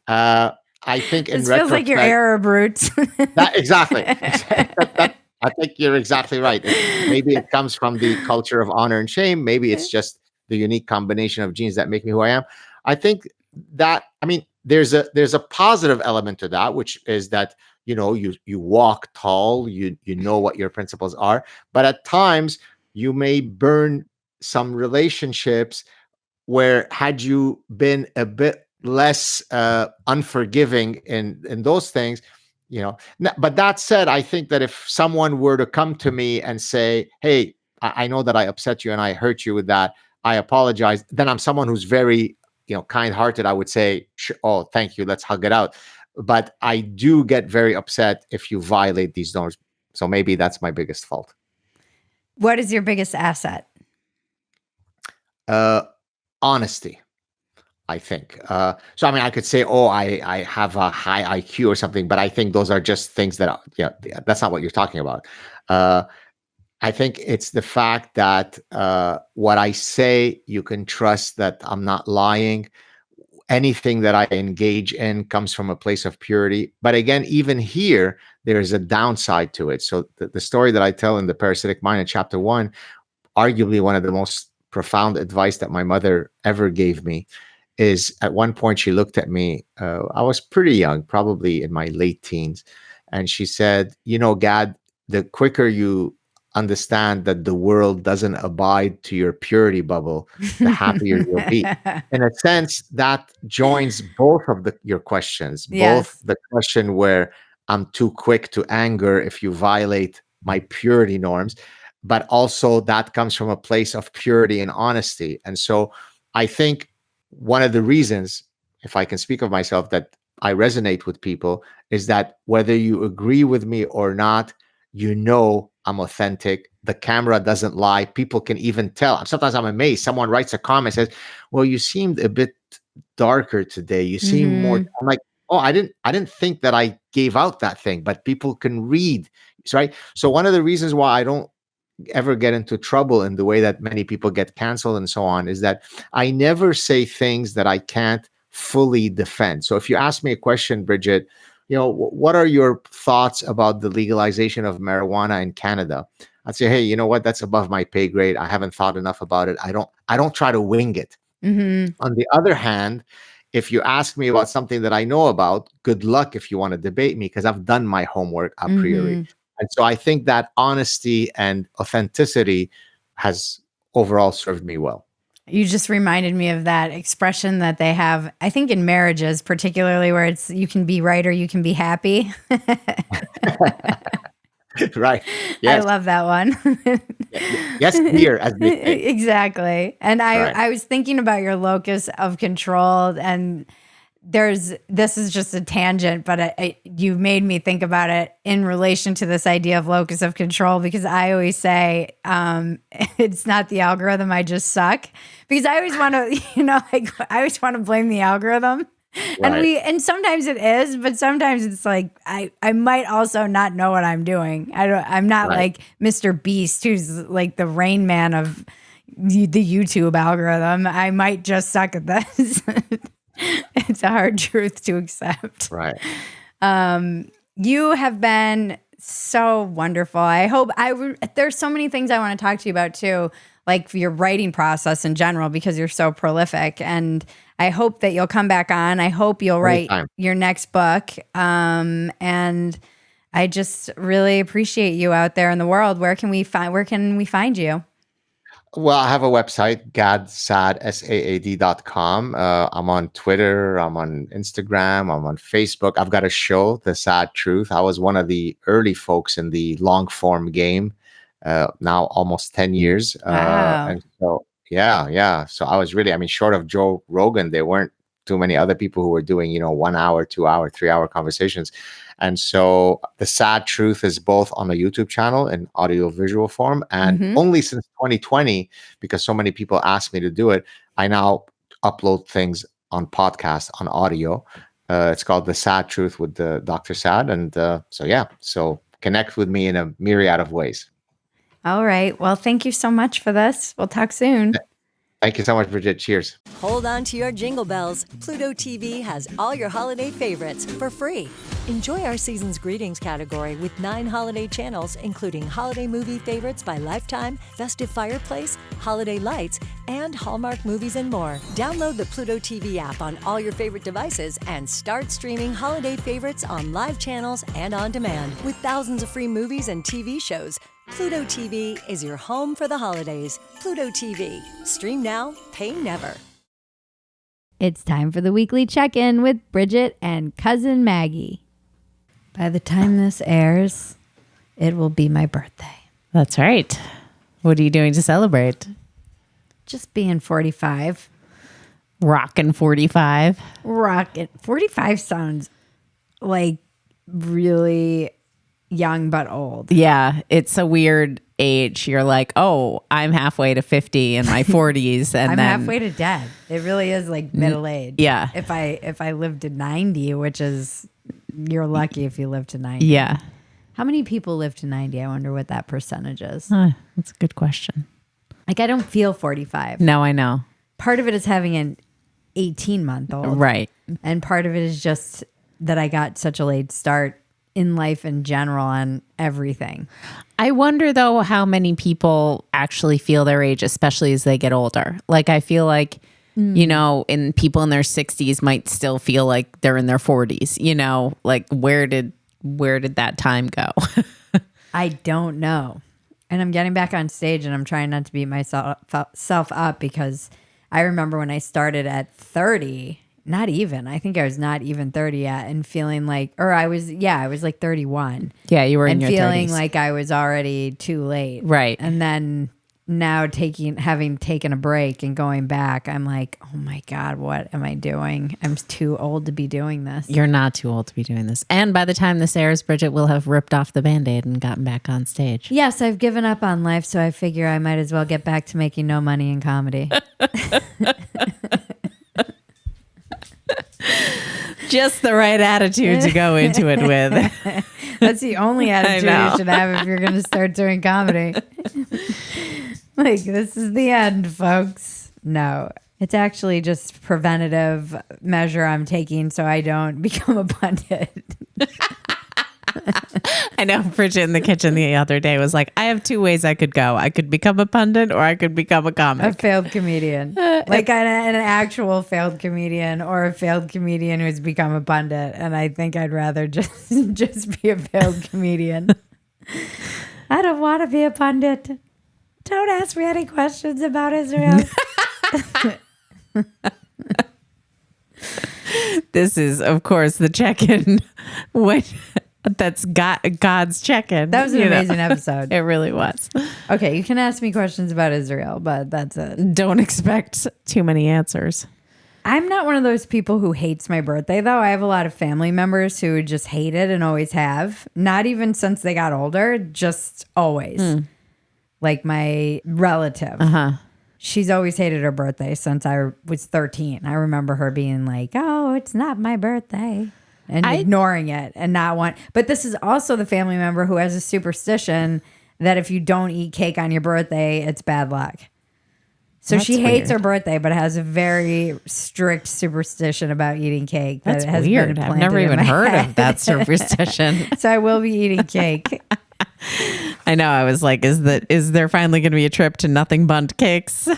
I think in retrospect, feels like your error brutes. Exactly. I think you're exactly right. Maybe it comes from the culture of honor and shame. Maybe it's just the unique combination of genes that make me who I am. I think that, there's a positive element to that, which is that, you walk tall, you know what your principles are, but at times you may burn some relationships where, had you been a bit less unforgiving in those things, but that said, I think that if someone were to come to me and say, hey, I know that I upset you and I hurt you with that, I apologize, then I'm someone who's very, kind-hearted. I would say, oh, thank you, let's hug it out. But I do get very upset if you violate these norms. So maybe that's my biggest fault. What is your biggest asset? Honesty. I think. So, I mean, I could say, oh, I have a high IQ or something, but I think those are just things that, that's not what you're talking about. I think it's the fact that what I say, you can trust that I'm not lying. Anything that I engage in comes from a place of purity. But again, even here, there's a downside to it. So the story that I tell in the Parasitic Mind in chapter 1, arguably one of the most profound advice that my mother ever gave me, is at one point she looked at me. I was pretty young, probably in my late teens. And she said, Gad, the quicker you understand that the world doesn't abide to your purity bubble, the happier you'll be. In a sense, that joins both of your questions, Yes. both the question where I'm too quick to anger if you violate my purity norms, but also that comes from a place of purity and honesty. And so I think one of the reasons, if I can speak of myself, that I resonate with people is that whether you agree with me or not, I'm authentic. The camera doesn't lie. People can even tell. Sometimes I'm amazed. Someone writes a comment, says, well, you seemed a bit darker today. You seem more. I'm like, oh, I didn't think that I gave out that thing, but people can read. Right. So one of the reasons why I don't ever get into trouble in the way that many people get canceled and so on is that I never say things that I can't fully defend. So if you ask me a question, Bridget, what are your thoughts about the legalization of marijuana in Canada? I'd say, hey, you know what? That's above my pay grade. I haven't thought enough about it. I don't try to wing it. On the other hand, if you ask me about something that I know about, good luck if you want to debate me, because I've done my homework a priori. And so I think that honesty and authenticity has overall served me well. You just reminded me of that expression that they have, I think in marriages, particularly where it's you can be right or you can be happy. Right. Yes. I love that one. Yes, here, as they say. Exactly. And Right. I was thinking about your locus of control, and this is just a tangent, but you made me think about it in relation to this idea of locus of control, because I always say it's not the algorithm, I just suck, because I always want to, I always want to blame the algorithm. Right. And sometimes it is, but sometimes it's like I might also not know what I'm doing. I'm not Right. like Mr. Beast, who's like the Rain Man of the YouTube algorithm. I might just suck at this. It's a hard truth to accept. Right. You have been so wonderful. I hope there's so many things I want to talk to you about too, like your writing process in general, because you're so prolific. And I hope that you'll come back on. I hope you'll write your next book. And I just really appreciate you out there in the world. Where can we find you? Well, I have a website, Gad Saad, SAAD.com. I'm on Twitter. I'm on Instagram. I'm on Facebook. I've got a show, The Sad Truth. I was one of the early folks in the long form game, now almost 10 years. Wow. And so, yeah. So I was really, short of Joe Rogan, there weren't too many other people who were doing, 1 hour, 2 hour, 3 hour conversations. And so The Sad Truth is both on the YouTube channel in audio visual form. And only since 2020, because so many people asked me to do it, I now upload things on podcast, on audio. It's called The Sad Truth with the Dr. Saad. And so connect with me in a myriad of ways. All right. Well, thank you so much for this. We'll talk soon. Thank you so much, Bridget. Cheers. Hold on to your jingle bells. Pluto TV has all your holiday favorites for free. Enjoy our season's greetings category with 9 holiday channels, including holiday movie favorites by Lifetime, Festive Fireplace, Holiday Lights, and Hallmark movies and more. Download the Pluto TV app on all your favorite devices and start streaming holiday favorites on live channels and on demand. With thousands of free movies and TV shows, Pluto TV is your home for the holidays. Pluto TV. Stream now, pay never. It's time for the weekly check-in with Bridget and Cousin Maggie. By the time this airs, it will be my birthday. That's right. What are you doing to celebrate? Just being 45. Rockin' 45. Rockin'. 45 sounds like really young but old. Yeah, it's a weird age, you're like, oh, I'm halfway to 50 in my 40s, and I'm then halfway to dead. It really is like middle age. Yeah. If I live to 90, which is, you're lucky if you live to 90. Yeah. How many people live to 90? I wonder what that percentage is. That's a good question. Like, I don't feel 45. No, I know. Part of it is having an 18-month-old. Right. And part of it is just that I got such a late start in life in general on everything. I wonder, though, how many people actually feel their age, especially as they get older. Like, I feel like, you know, and people in their 60s might still feel like they're in their 40s, you know, like where did that time go? I don't know. And I'm getting back on stage and I'm trying not to beat myself up, because I remember when I started at 30, not even, I think I was not even 30 yet, and feeling like, or I was like 31. Yeah, you were in your 30s. And feeling like I was already too late. Right. And then now having taken a break and going back, I'm like, oh my God, what am I doing? I'm too old to be doing this. You're not too old to be doing this. And by the time this airs, Bridget will have ripped off the Band-Aid and gotten back on stage. Yes, I've given up on life, so I figure I might as well get back to making no money in comedy. Just the right attitude to go into it with. That's the only attitude you should have if you're going to start doing comedy. Like, this is the end, folks. No, it's actually just preventative measure I'm taking so I don't become a pundit. I know Bridget in the kitchen the other day was like, I have two ways I could go. I could become a pundit or I could become a comic. A failed comedian. Like an actual failed comedian, or a failed comedian who's become a pundit. And I think I'd rather just be a failed comedian. I don't want to be a pundit. Don't ask me any questions about Israel. This is, of course, the check-in. That's God's check-in. That was an amazing episode. It really was. Okay, you can ask me questions about Israel, but that's it. Don't expect too many answers. I'm not one of those people who hates my birthday, though. I have a lot of family members who just hate it and always have. Not even since they got older, just always. Like my relative. She's always hated her birthday since I was 13. I remember her being like, oh, it's not my birthday. And ignoring it and not want. But this is also the family member who has a superstition that if you don't eat cake on your birthday, it's bad luck. So she hates her birthday, but has a very strict superstition about eating cake. That's weird. I've never even heard of that superstition. So I will be eating cake. I know. I was like, is there finally going to be a trip to nothing but cakes?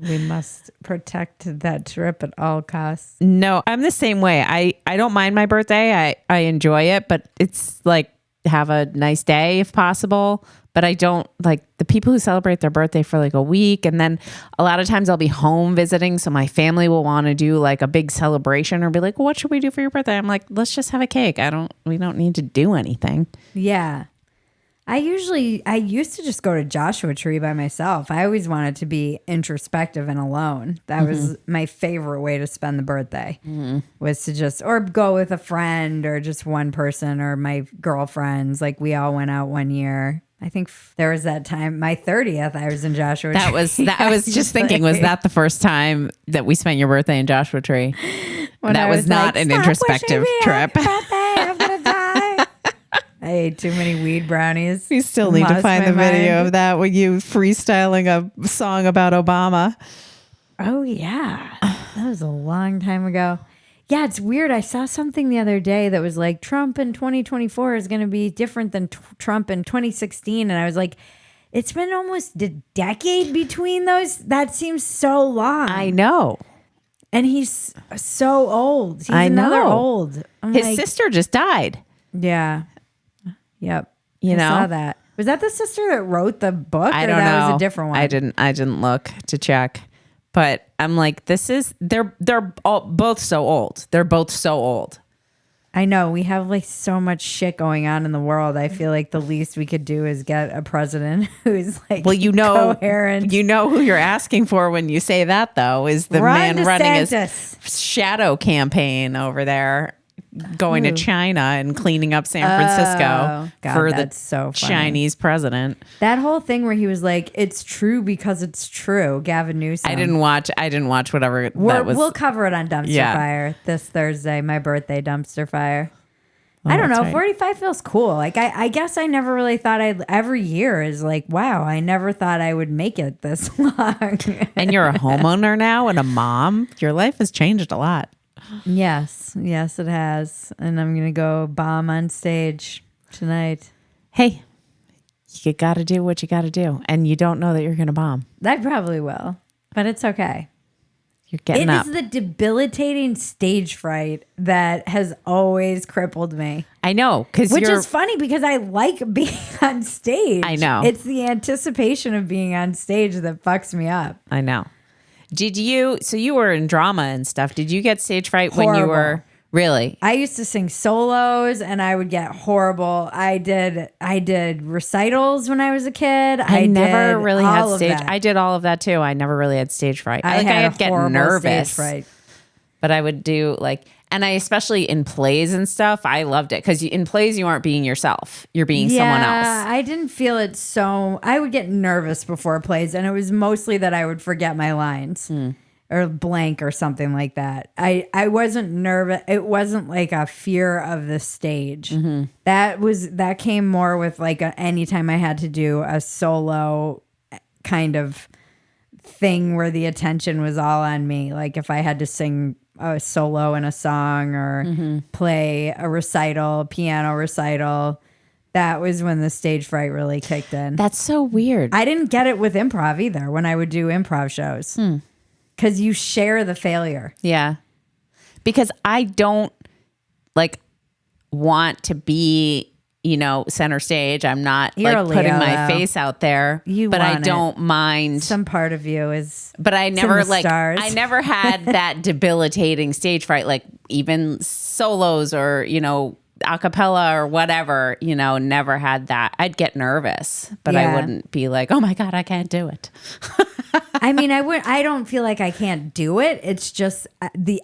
We must protect that trip at all costs. No, I'm the same way. I don't mind my birthday. I enjoy it, but it's like, have a nice day if possible. But I don't like the people who celebrate their birthday for like a week. And then a lot of times I'll be home visiting. So my family will want to do like a big celebration or be like, well, what should we do for your birthday? I'm like, let's just have a cake. We don't need to do anything. Yeah. I used to just go to Joshua Tree by myself. I always wanted to be introspective and alone. That was my favorite way to spend the birthday, was to just, or go with a friend or just one person or my girlfriends. Like we all went out one year. I think there was that time, my 30th, I was in Joshua Tree. I was just thinking, was that the first time that we spent your birthday in Joshua Tree? That was not an introspective trip. I'm going to die. I ate too many weed brownies. We still need to find the video of that with you freestyling a song about Obama. Oh, yeah. That was a long time ago. Yeah, it's weird. I saw something the other day that was like, Trump in 2024 is going to be different than Trump in 2016. And I was like, it's been almost a decade between those. That seems so long. I know. And he's so old. He's another old. His sister just died. Yeah. Yep. I saw that. Was that the sister that wrote the book? I don't know. That was a different one. I didn't look to check. But I'm like, they're all both so old. They're both so old. I know. We have like so much shit going on in the world. I feel like the least we could do is get a president who's like, coherent. You know who you're asking for when you say that, though, is the man running his shadow campaign over there. going to China and cleaning up San Francisco for that's the so funny. Chinese president. That whole thing where he was like, "It's true because it's true." Gavin Newsom. I didn't watch whatever that was. We'll cover it on Dumpster Fire this Thursday. My birthday dumpster fire. I don't know. right. 45 feels cool. Like I guess I never really thought every year is like, wow, I never thought I would make it this long. And you're a homeowner now and a mom. Your life has changed a lot. Yes, it has. And I'm going to go bomb on stage tonight. Hey, you got to do what you got to do. And you don't know that you're going to bomb. I probably will, but it's okay. You're getting up. It is the debilitating stage fright that has always crippled me. I know. Which is funny because I like being on stage. I know. It's the anticipation of being on stage that fucks me up. I know. So you were in drama and stuff. Did you get stage fright when you were really? I used to sing solos and I would get horrible. I did recitals when I was a kid. I never did really all had of stage. that. I did all of that too. I never really had stage fright. I I'd get horrible nervous. stage fright. But I would do and I especially in plays and stuff, I loved it because in plays you aren't being yourself, you're being someone else. I didn't feel it so. I would get nervous before plays, and it was mostly that I would forget my lines or blank or something like that. I wasn't nervous. It wasn't like a fear of the stage. Mm-hmm. That came more with anytime I had to do a solo kind of thing where the attention was all on me. Like if I had to sing a solo in a song or play a recital, piano recital, that was when the stage fright really kicked in. That's so weird. I didn't get it with improv either when I would do improv shows because you share the failure. Yeah. Because I don't want to be, center stage. I'm not You're a putting Leo, my though. face out there, but I want don't mind. Some part of you is. But I never in the stars. I never had that debilitating stage fright, even solos or, a cappella or whatever, never had that. I'd get nervous, but I wouldn't be like, oh my God, I can't do it. I mean, I don't feel like I can't do it. It's just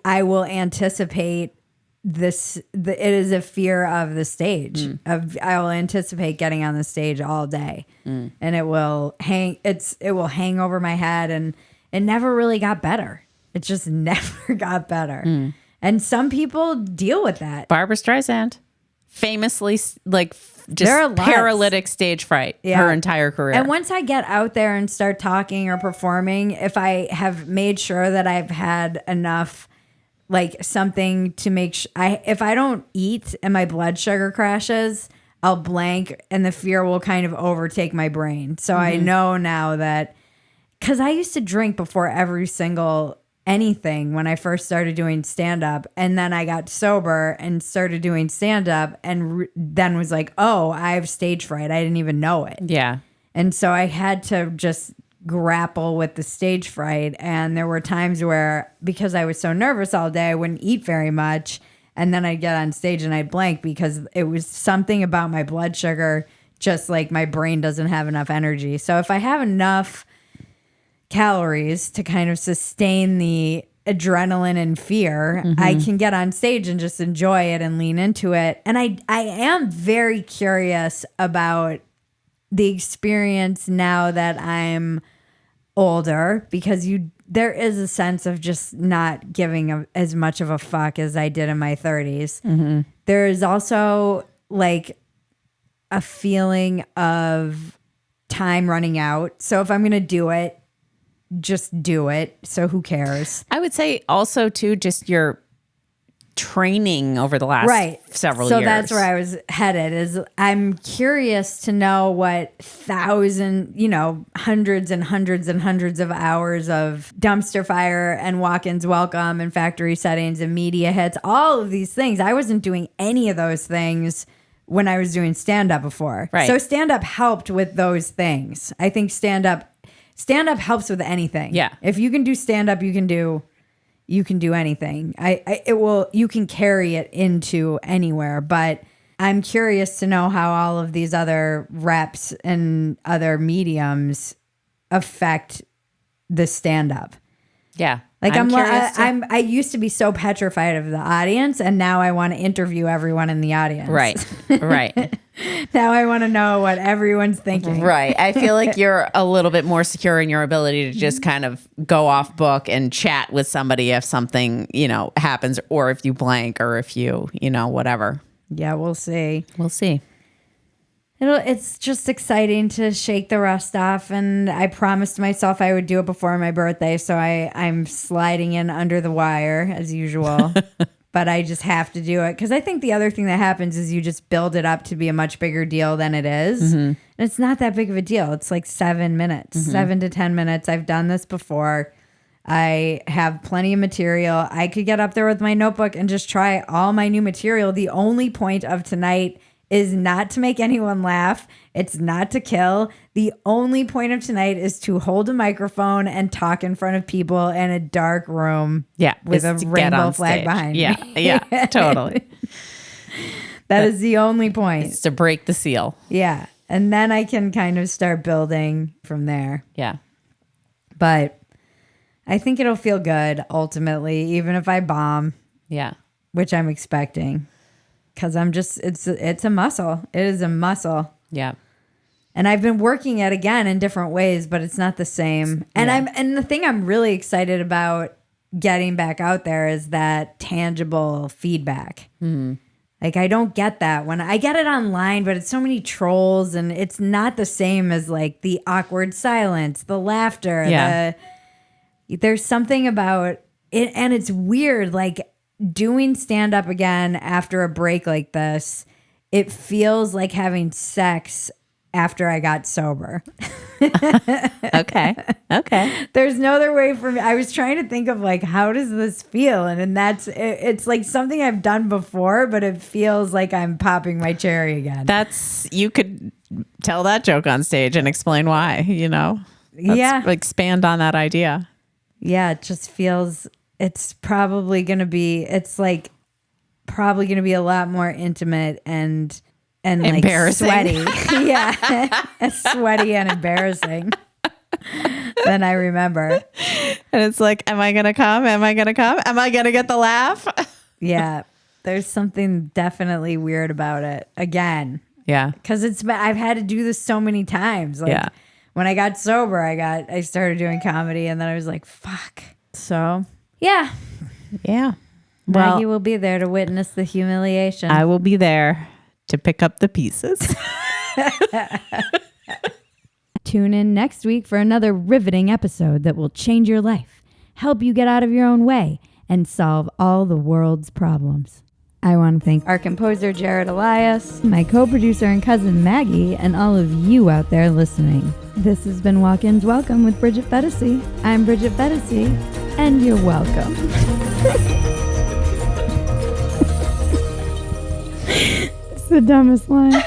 I will anticipate it is a fear of the stage. I will anticipate getting on the stage all day, and it will hang over my head, and it never really got better. It just never got better. And some people deal with that. Barbra Streisand, famously, There are lots. paralytic stage fright her entire career. And once I get out there and start talking or performing, if I have made sure that I've had enough, something to make if I don't eat and my blood sugar crashes, I'll blank and the fear will kind of overtake my brain. So I know now that, because I used to drink before every single anything when I first started doing stand-up, and then I got sober and started doing stand-up and then was like, oh, I have stage fright. I didn't even know it. Yeah. And so I had to just grapple with the stage fright. And there were times where, because I was so nervous all day, I wouldn't eat very much. And then I'd get on stage and I'd blank because it was something about my blood sugar, just like my brain doesn't have enough energy. So if I have enough calories to kind of sustain the adrenaline and fear, I can get on stage and just enjoy it and lean into it. And I am very curious about the experience now that I'm older, because there is a sense of just not giving as much of a fuck as I did in my 30s. There is also a feeling of time running out. So if I'm going to do it, just do it. So who cares? I would say also too, just your training over the last several years. So that's where I was headed, is I'm curious to know what hundreds and hundreds and hundreds of hours of dumpster fire and walk-ins welcome and factory settings and media hits, all of these things. I wasn't doing any of those things when I was doing stand-up before. Right. So stand-up helped with those things. I think stand-up helps with anything. Yeah. If you can do stand-up, you can do anything. You can carry it into anywhere, but I'm curious to know how all of these other reps and other mediums affect the stand-up. Yeah. Like I used to be so petrified of the audience, and now I want to interview everyone in the audience. Right. Right. Now I want to know what everyone's thinking. Right. I feel like you're a little bit more secure in your ability to just kind of go off book and chat with somebody if something, happens, or if you blank, or if you, whatever. Yeah, we'll see. We'll see. It's just exciting to shake the rust off, and I promised myself I would do it before my birthday, so I'm sliding in under the wire as usual. But I just have to do it because I think the other thing that happens is you just build it up to be a much bigger deal than it is. Mm-hmm. And it's not that big of a deal. It's like 7 minutes, 7 to 10 minutes. I've done this before. I have plenty of material. I could get up there with my notebook and just try all my new material. The only point of tonight is not to make anyone laugh. It's not to kill. The only point of tonight is to hold a microphone and talk in front of people in a dark room. Yeah, with a rainbow flag behind me. Yeah, totally. That is the only point. It's to break the seal. Yeah. And then I can kind of start building from there. Yeah. But I think it'll feel good ultimately, even if I bomb. Yeah. Which I'm expecting. Because it's a muscle. It is a muscle. Yeah. And I've been working it again in different ways, but it's not the same. And and the thing I'm really excited about getting back out there is that tangible feedback. Mm-hmm. Like I don't get that when I get it online, but it's so many trolls, and it's not the same as like the awkward silence, the laughter. Yeah. There's something about it, and it's weird. Like doing stand up again after a break like this, it feels like having sex after I got sober. Okay. There's no other way for me. I was trying to think of like, how does this feel? And it's like something I've done before, but it feels like I'm popping my cherry again. You could tell that joke on stage and explain why, expand on that idea. Yeah. It just feels, it's probably going to be a lot more intimate and embarrassing. Like sweaty. Yeah. Sweaty and embarrassing than I remember. And it's like, am I going to come? Am I going to come? Am I going to get the laugh? Yeah. There's something definitely weird about it again. Yeah. Cause I've had to do this so many times. Like when I got sober, I started doing comedy, and then I was like, fuck. So yeah. Yeah. Well, Maggie will be there to witness the humiliation. I will be there to pick up the pieces. Tune in next week for another riveting episode that will change your life, help you get out of your own way, and solve all the world's problems. I want to thank our composer, Jared Elias, my co-producer and cousin, Maggie, and all of you out there listening. This has been Walk-Ins Welcome with Bridget Phetasy. I'm Bridget Phetasy, and you're welcome. It's the dumbest line.